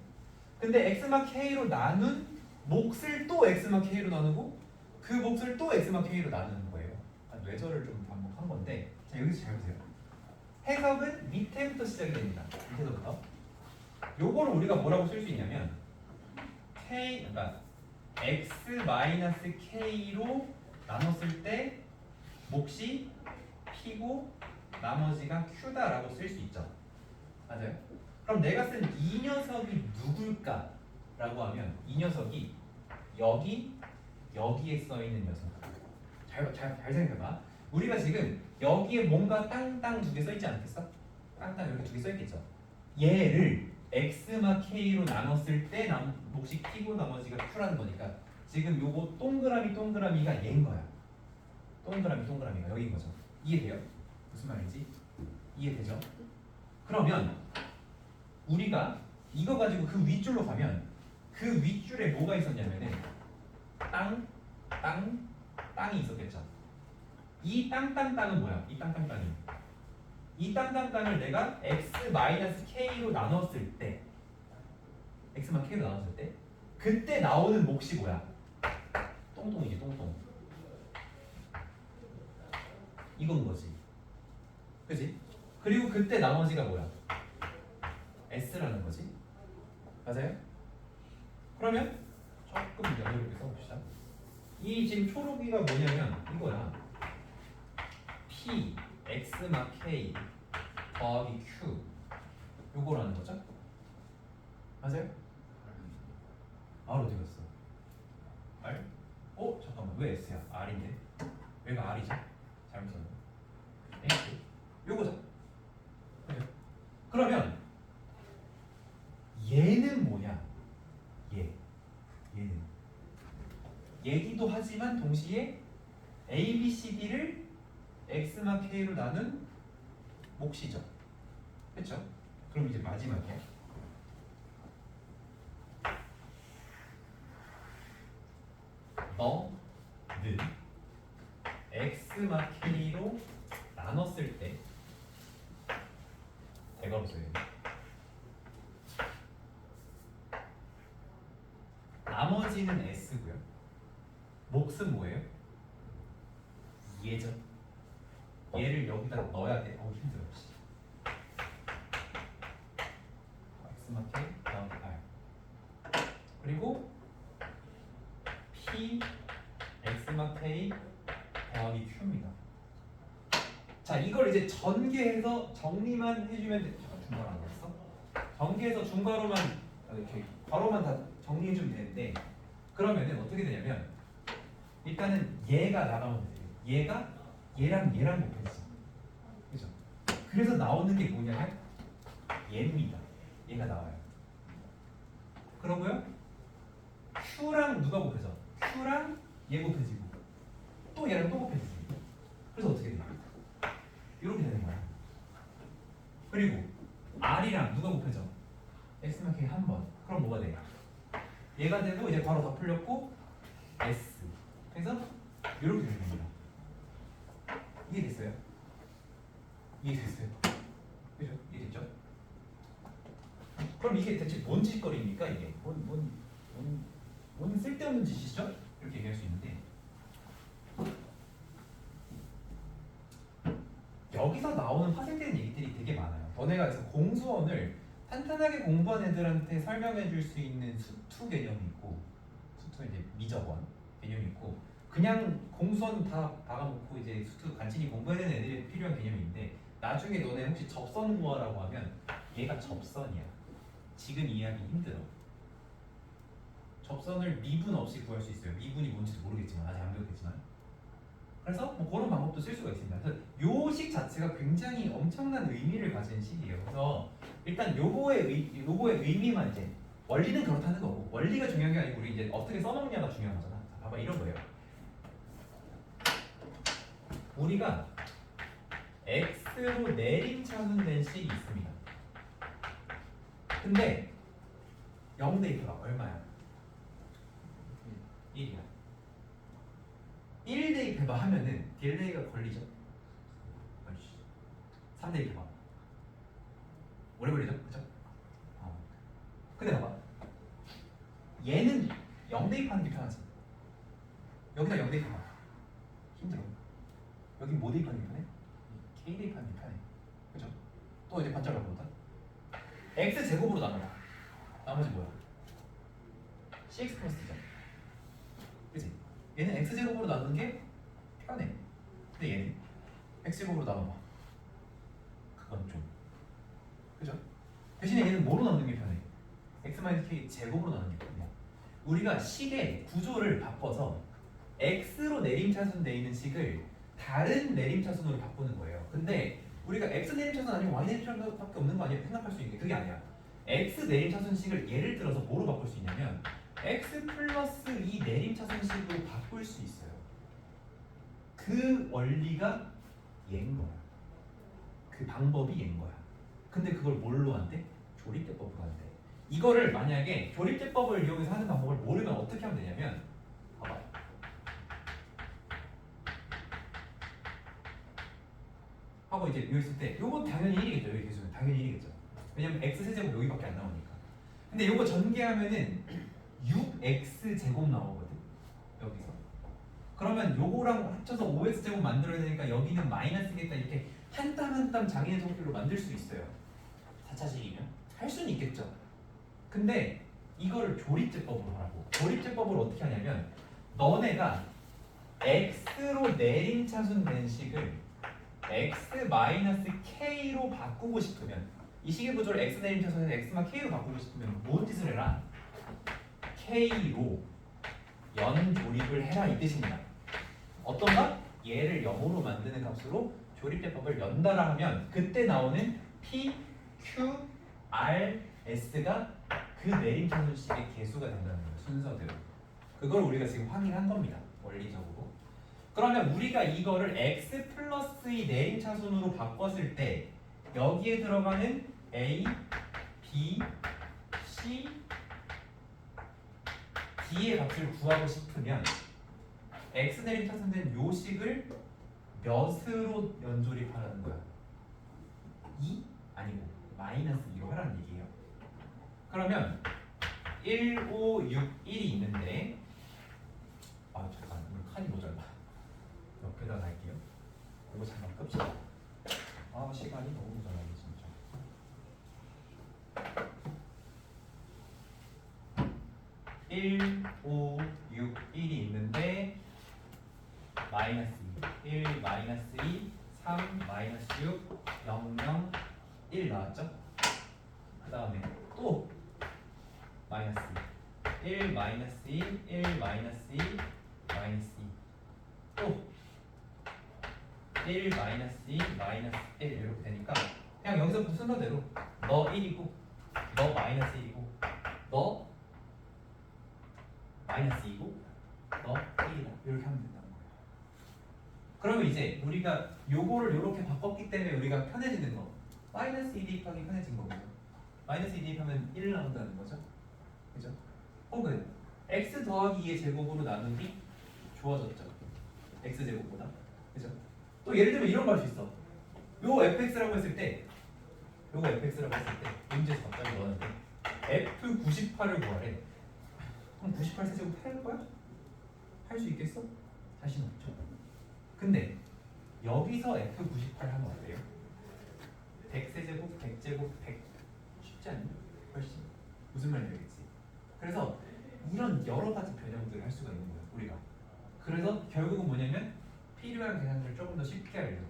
근데 x마 k로 나눈 몫을 또 x마 k로 나누고 그 몫을 또 x마 k로 나누는 거예요. 뇌절을 좀 반복한 건데 자 여기서 잘 보세요. 해석은 밑에부터 시작이 됩니다. 밑에서부터. 요거를 우리가 뭐라고 쓸 수 있냐면 k, 그러니까 x-k로 나눴을 때 몫이 p고 나머지가 q다라고 쓸 수 있죠. 맞아요? 그럼 내가 쓴 이 녀석이 누굴까? 라고 하면 이 녀석이 여기에 써있는 녀석. 잘 생각해봐. 우리가 지금 여기에 뭔가 땅땅 두 개 써있지 않겠어? 땅땅 이렇게 두 개 써있겠죠? 얘를 x마 k로 나눴을 때 몫이 t고 나머지가 q라는 거니까 지금 요거 동그라미가 얘인 거야. 동그라미가 여기인 거죠. 이해돼요? 무슨 말인지 이해되죠? 그러면 우리가 이거 가지고 그 윗줄로 가면 그 윗줄에 뭐가 있었냐면은 땅이 있었겠죠. 이 땅땅땅은 뭐야? 이 땅땅땅을 내가 x-k로 나눴을 때 x만 k로 나눴을 때 그때 나오는 몫이 뭐야? 똥똥이지 똥똥. 이건 거지. 그지? 그리고 그때 나머지가 뭐야? s라는 거지. 맞아요? 그러면 조금 여유롭게 써봅시다. 이 지금 초록이가 뭐냐면 이거야. p x마 k 더하기 q 요거라는 거죠. 맞아요? R 어디 갔어? R? 잠깐만 왜 S야? R인데? 왜가 R이죠? 잘못 썼네. X 요거죠. 그죠? 그러면 얘는 뭐냐? 얘는 얘기도 하지만 동시에 A, B, C, D를 X마 K로 나눈 몫이죠. 그렇죠? 그럼 이제 마지막이야. 너는 X마 K로 나눴을 때 대괄호 써요. 나머지는 S고요. 몫은 뭐예요? 얘죠. 얘를 여기다 넣어야 돼. 힘들어. X마 K 다음 R 그리고 P X마 K 더하기 Q입니다. 자, 이걸 이제 전개해서 정리만 해주면 돼. 잠깐 중괄호 안 했어? 전개해서 중괄호만 이렇게 괄호만 다 정리해주면 되는데 그러면은 어떻게 되냐면 일단은 얘가 나가면 돼요. 얘가 얘랑 곱해지죠. 그죠? 그래서 나오는 게 뭐냐면 얘입니다. 얘가 나와요. 그러고요. Q랑 누가 곱해져? Q랑 얘 곱해지고 또 얘랑 또 곱해지지. 그래서 어떻게 돼요? 이렇게 되는 거야. 그리고 R이랑 누가 곱해져? X만 K 한 번. 그럼 뭐가 돼? 얘가 되고 이제 바로 다 풀렸고 S. 그래서 이렇게 되는 겁니다. 이해됐어요? 이해됐어요? 그죠? 이해됐죠? 그럼 이게 대체 뭔 짓거리입니까? 이게 뭔 쓸데없는 짓이죠? 이렇게 얘기할 수 있는데 여기서 나오는 파생되는 얘기들이 되게 많아요. 너네가 그래서 공수원을 탄탄하게 공부한 애들한테 설명해 줄 수 있는 수투 개념이 있고 수투 이제 미적원 개념이 있고 그냥 공수원 다 박아놓고 이제 수투 간신히 공부해야 되는 애들이 필요한 개념인데 나중에 너네 혹시 접선 구하라고 하면 얘가 접선이야. 지금 이해하기 힘들어. 접선을 미분 없이 구할 수 있어요. 미분이 뭔지도 모르겠지만 아직 안 배웠겠지만 그래서 뭐 그런 방법도 쓸 수가 있습니다. 그래서 요 식 자체가 굉장히 엄청난 의미를 가진 식이에요. 그래서 일단 요거의 의미만 이제 원리는 그렇다는 거고 원리가 중요한 게 아니고 우리 이제 어떻게 써먹냐가 중요한 거잖아. 자, 봐봐 이런 거예요. 우리가 x로 내림차순된 식이 있습니다. 근데 0 대입해봐 얼마야? 1이야. 1 대입해봐 하면은 딜레이가 걸리죠? 3 대입해봐 오래 걸리죠? 그쵸? 근데 봐봐 얘는 0 대입하는 게 편하지. 여기다 0 대입해봐 힘들어. 여기 뭐 대입하는 게 편해? K 대입하는 게 편해. 그죠? 또 이제 반짝을 보다 x 제곱으로 나눠봐. 나머지 뭐야? cx 플러스죠. 그치? 얘는 x 제곱으로 나누는 게 편해. 근데 얘는 x 제곱으로 나눠봐. 그건 좀 그죠? 대신에 얘는 뭐로 나누는 게 편해? x-k 제곱으로 나누는 게 편해. 우리가 식의 구조를 바꿔서 x로 내림차순 돼 있는 식을 다른 내림차순으로 바꾸는 거예요. 근데 우리가 x 내림차순 아니면 y 내림차순밖에 없는 거 아니야? 생각할 수 있는 게 그게 아니야. x 내림차순식을 예를 들어서 뭐로 바꿀 수 있냐면 x 플러스 2 내림차순식으로 바꿀 수 있어요. 그 원리가 얘인 거야. 그 방법이 얘인 거야. 근데 그걸 뭘로 한대? 조립대법으로 한대. 이거를 만약에 조립대법을 이용해서 하는 방법을 모르면 어떻게 하면 되냐면 봐봐요. 하고 이제 여기 있을 때 요거 당연히 1이겠죠. 여기 계수는 당연히 1이겠죠. 왜냐면 x 세제곱 여기밖에 안 나오니까. 근데 요거 전개하면은 6x 제곱 나오거든. 여기서. 그러면 요거랑 합쳐서 5x 제곱 만들어야 되니까 여기는 마이너스겠다. 이렇게 한 땀 한 땀 장인의 성질로 만들 수 있어요. 4차식이면 할 수는 있겠죠. 근데 이거를 조립제법으로 하라고. 조립제법으로 어떻게 하냐면 너네가 x로 내림차순 된 식을 x-k로 바꾸고 싶으면 이 식의 구조를 x 내림차순에서 x-k로 바꾸고 싶으면 뭔 짓을 해라? k로 연조립을 해라 이 뜻입니다. 어떤가? 얘를 0으로 만드는 값으로 조립제법을 연달아 하면 그때 나오는 p, q, r, s가 그 내림차순식의 개수가 된다는 거예요. 순서대로. 그걸 우리가 지금 확인한 겁니다. 원리적으로. 그러면 우리가 이거를 x 플러스 2 내림차순으로 바꿨을 때 여기에 들어가는 a, b, c, d의 값을 구하고 싶으면 x 내림차순된 요 식을 몇으로 연조립하라는 거야? 2? 아니고 마이너스 2로 하라는 얘기예요. 그러면 1, 5, 6, 1이 있는데 잠깐 이거 칸이 모자라. 옆에다 갈게요. 이거 잠깐 끕시다. 시간이 너무 모자라네 진짜. 1, 5, 6, 1이 있는데 마이너스 2, 1, 마이너스 2, 3, 마이너스 6, 0, 0, 1 나왔죠? 그 다음에 또 마이너스 2, 1, 마이너스 2, 1, 마이너스 2, 마이너스 2, 또 1, 마이너스 2, 마이너스 1 이렇게 되니까 그냥 여기서부터 순서대로 너 1이고 너 마이너스 1이고 너 마이너스 2고 너 1이다 이렇게 하면 된다는 거예요. 그러면 이제 우리가 요거를 이렇게 바꿨기 때문에 우리가 편해지는 거 마이너스 2 대입하기 편해진 거고요. 마이너스 2 대입하면 1 나온다는 거죠. 그죠? 혹은 x 더하기 2의 제곱으로 나누기 좋아졌죠. x 제곱보다. 그죠? 또 예를 들면 이런 거 할 수 있어. 요 fx라고 했을 때 요거 fx라고 했을 때 문제에서 갑자기 넣었는데 f98을 구하래. 그럼 98 세제곱 할 거야? 할 수 있겠어? 자신 없죠. 근데 여기서 f98 하면 어때요? 100 세제곱, 100제곱, 100 쉽지 않니? 훨씬 무슨 말인지 알겠지? 그래서 이런 여러 가지 변형들을 할 수가 있는 거예요. 우리가. 그래서 결국은 뭐냐면 필요한 계산들을 조금 더 쉽게 하려고.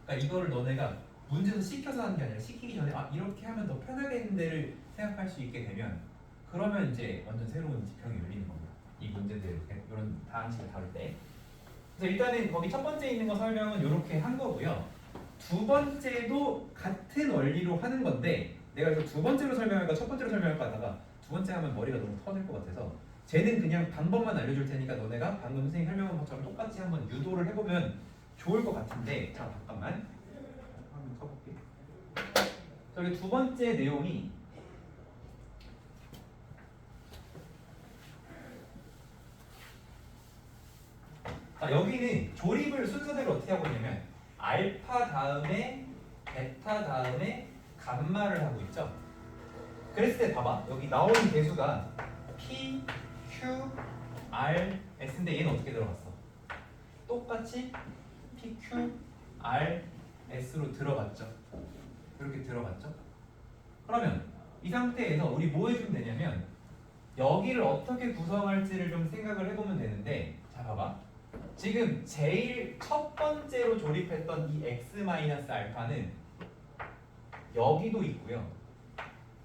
그러니까 이거를 너네가 문제에서 시켜서 하는 게 아니라 시키기 전에 이렇게 하면 더 편하겠는데를 생각할 수 있게 되면 그러면 이제 완전 새로운 지평이 열리는 겁니다. 이 문제들 이런 방식을 다룰 때. 그래서 일단은 거기 첫 번째 있는 거 설명은 이렇게 한 거고요. 두 번째도 같은 원리로 하는 건데 내가 이거 두 번째로 설명할까 첫 번째로 설명할까 하다가 두 번째 하면 머리가 너무 터질 것 같아서 쟤는 그냥 방법만 알려줄 테니까 너네가 방금 선생님 설명한 것처럼 똑같이 한번 유도를 해보면 좋을 것 같은데 자 잠깐만 한번 써볼게. 저기 두 번째 내용이 여기는 조립을 순서대로 어떻게 하고 있냐면 알파 다음에 베타 다음에 감마를 하고 있죠. 그랬을 때 봐봐 여기 나오는 개수가 P, Q, R, S인데 얘는 어떻게 들어갔어? 똑같이 P, Q, R, S로 들어갔죠. 이렇게 들어갔죠. 그러면 이 상태에서 우리 뭐 해주면 되냐면 여기를 어떻게 구성할지를 좀 생각을 해보면 되는데 자 봐봐 지금 제일 첫 번째로 조립했던 이 x-알파는 여기도 있고요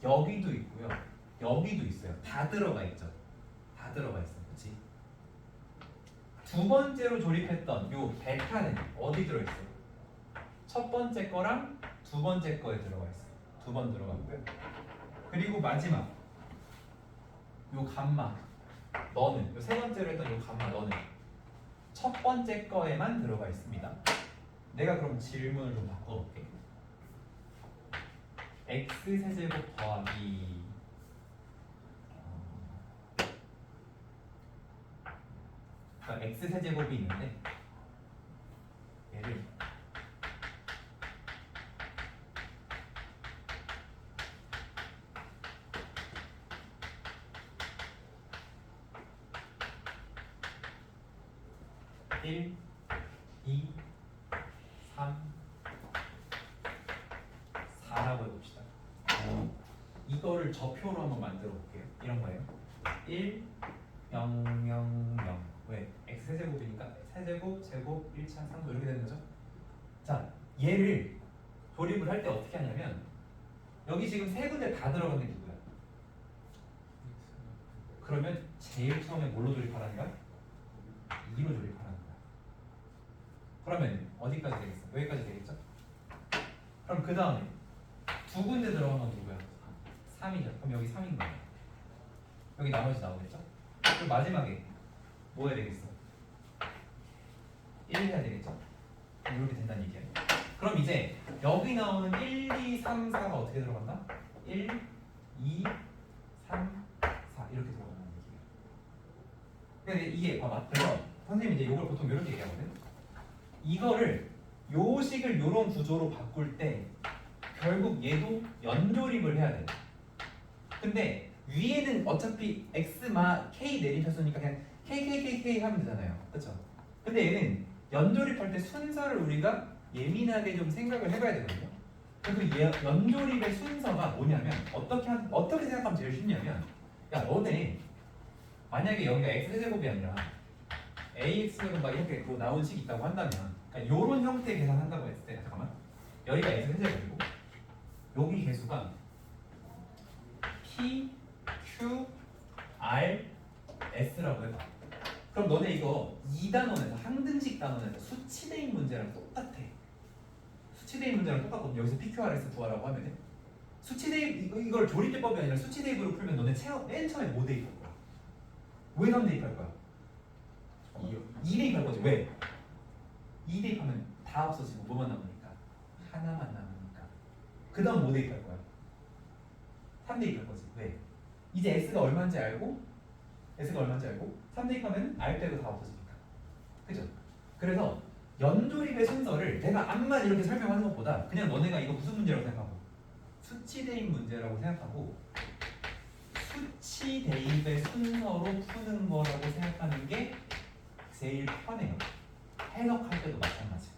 여기도 있고요 여기도 있어요. 다 들어가 있죠. 다 들어가 있어. 그치? 두 번째로 조립했던 요 베타는 어디 들어있어? 첫 번째 거랑 두 번째 거에 들어가 있어. 두 번 들어가고요. 그리고 마지막 요 감마 너는 요 세 번째로 했던 요 감마 너는 첫 번째 거에만 들어가 있습니다. 내가 그럼 질문을 좀 바꿔볼게. x 세제곱 더하기 그러니까 x 세제곱이 있는데 얘를 (1) 2 3 4라고 해봅시다. 이거를 저표로 한번 만들어 볼게요. 이런 거예요. 1 0 0 0 왜? x 세제곱이니까 세제곱, 제곱, 1차, 상수 이렇게 되는 거죠. 자, 얘를 조립을 할 때 어떻게 하냐면 여기 지금 세 군데 다 들어간 게 누구야? 그러면 제일 처음에 뭘로 조립하라는 거야? 2로 조립하라는 거야. 그러면 어디까지 되겠어? 여기까지 되겠죠? 그럼 그 다음에 두 군데 들어간 건 누구야? 3이죠. 그럼 여기 3인 거야. 여기 나머지 나오겠죠? 그리고 마지막에 뭐 해야 되겠어? 1 해야 되겠죠? 이렇게 된다는 얘기예요. 그럼 이제 여기 나오는 1, 2, 3, 4가 어떻게 들어간다? 1, 2, 3, 4 이렇게 들어간다는 얘기예요. 근데 이게 봐봐. 그래서 선생님이 이제 이걸 보통 이렇게 얘기하거든. 이거를 요 식을 요런 구조로 바꿀 때 결국 얘도 연조립을 해야 돼. 근데 위에는 어차피 x마 k 내리셨으니까 그냥 k 하면 되잖아요. 그렇죠? 근데 얘는 연조립할 때 순서를 우리가 예민하게 좀 생각을 해봐야 되거든요. 그래서 연조립의 순서가 뭐냐면 어떻게 생각하면 제일 쉽냐면 야 너네 만약에 여기가 x제곱이 아니라 ax제곱 막 이렇게 뭐 나온 식이 있다고 한다면 그러니까 요런 형태의 계산한다고 했을 때 잠깐만 여기가 x제곱이고 여기 개수가 p, q, r, s라고 해봐. 그럼 너네 이거 2단원에서 항등식 단원에서 수치대입 문제랑 똑같아. 수치대입 문제랑 똑같거든. 여기서 PQRS 구하라고 하면은 수치대입 이걸 조립대법이 아니라 수치대입으로 풀면 너네 맨 처음에 뭐 대입할 거야? 왜 3 대입할 거야? 2 대입할 거지. 왜? 2 대입하면 다 없어지고 뭐만 남으니까? 하나만 남으니까. 그 다음 뭐 대입할 거야? 3 대입할 거지. 왜? 이제 S가 얼마인지 알고 3 대입하면 R 빼고 다 없어지니까. 그죠? 그래서 연조립의 순서를 내가 암만 이렇게 설명하는 것보다 그냥 너네가 이거 무슨 문제라고 생각하고 수치 대입 문제라고 생각하고 수치 대입의 순서로 푸는 거라고 생각하는 게 제일 편해요. 해석할 때도 마찬가지.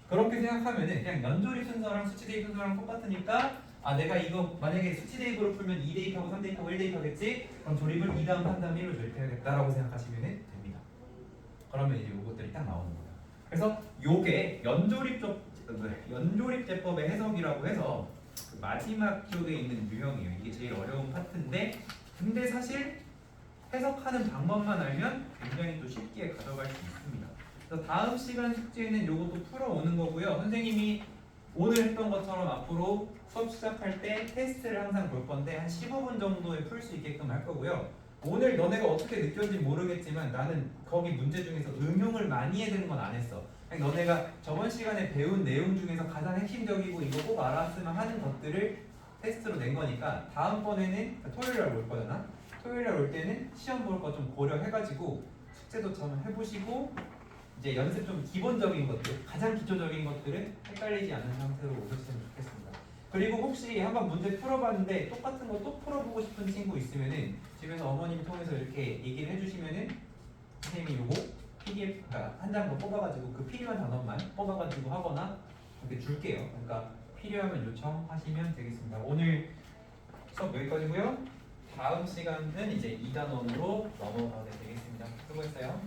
그렇게 생각하면은 그냥 연조립 순서랑 수치 대입 순서랑 똑같으니까 아 내가 이거 만약에 수치 대입으로 풀면 2 대입하고 3 대입하고 1 대입하겠지? 그럼 조립을 2다음 3다음 1로 조립해야겠다라고 생각하시면 됩니다. 그러면 이제 요것들이 딱 나오는 거예요. 그래서 요게 연조립제법의 해석이라고 해서 그 마지막 쪽에 있는 유형이에요. 이게 제일 어려운 파트인데 근데 사실 해석하는 방법만 알면 굉장히 또 쉽게 가져갈 수 있습니다. 그래서 다음 시간 숙제는 요것도 풀어오는 거고요. 선생님이 오늘 했던 것처럼 앞으로 수업 시작할 때 테스트를 항상 볼 건데 한 15분 정도에 풀 수 있게끔 할 거고요. 오늘 너네가 어떻게 느꼈는지 모르겠지만 나는 거기 문제 중에서 응용을 많이 해야 되는 건 안 했어. 그냥 너네가 저번 시간에 배운 내용 중에서 가장 핵심적이고 이거 꼭 알았으면 하는 것들을 테스트로 낸 거니까 다음번에는 토요일날 올 거잖아. 토요일날 올 때는 시험 볼 거 좀 고려해가지고 숙제도 좀 해보시고 이제 연습 좀 기본적인 것들, 가장 기초적인 것들은 헷갈리지 않는 상태로 오셨으면 좋겠습니다. 그리고 혹시 한번 문제 풀어봤는데 똑같은 거 또 풀어보고 싶은 친구 있으면은 집에서 어머님 통해서 이렇게 얘기를 해주시면은 선생님이 요거 PDF 그러니까 한 장 더 뽑아가지고 그 필요한 단어만 뽑아가지고 하거나 이렇게 줄게요. 그러니까 필요하면 요청하시면 되겠습니다. 오늘 수업 여기까지고요. 다음 시간은 이제 2단원으로 넘어가게 되겠습니다. 수고했어요.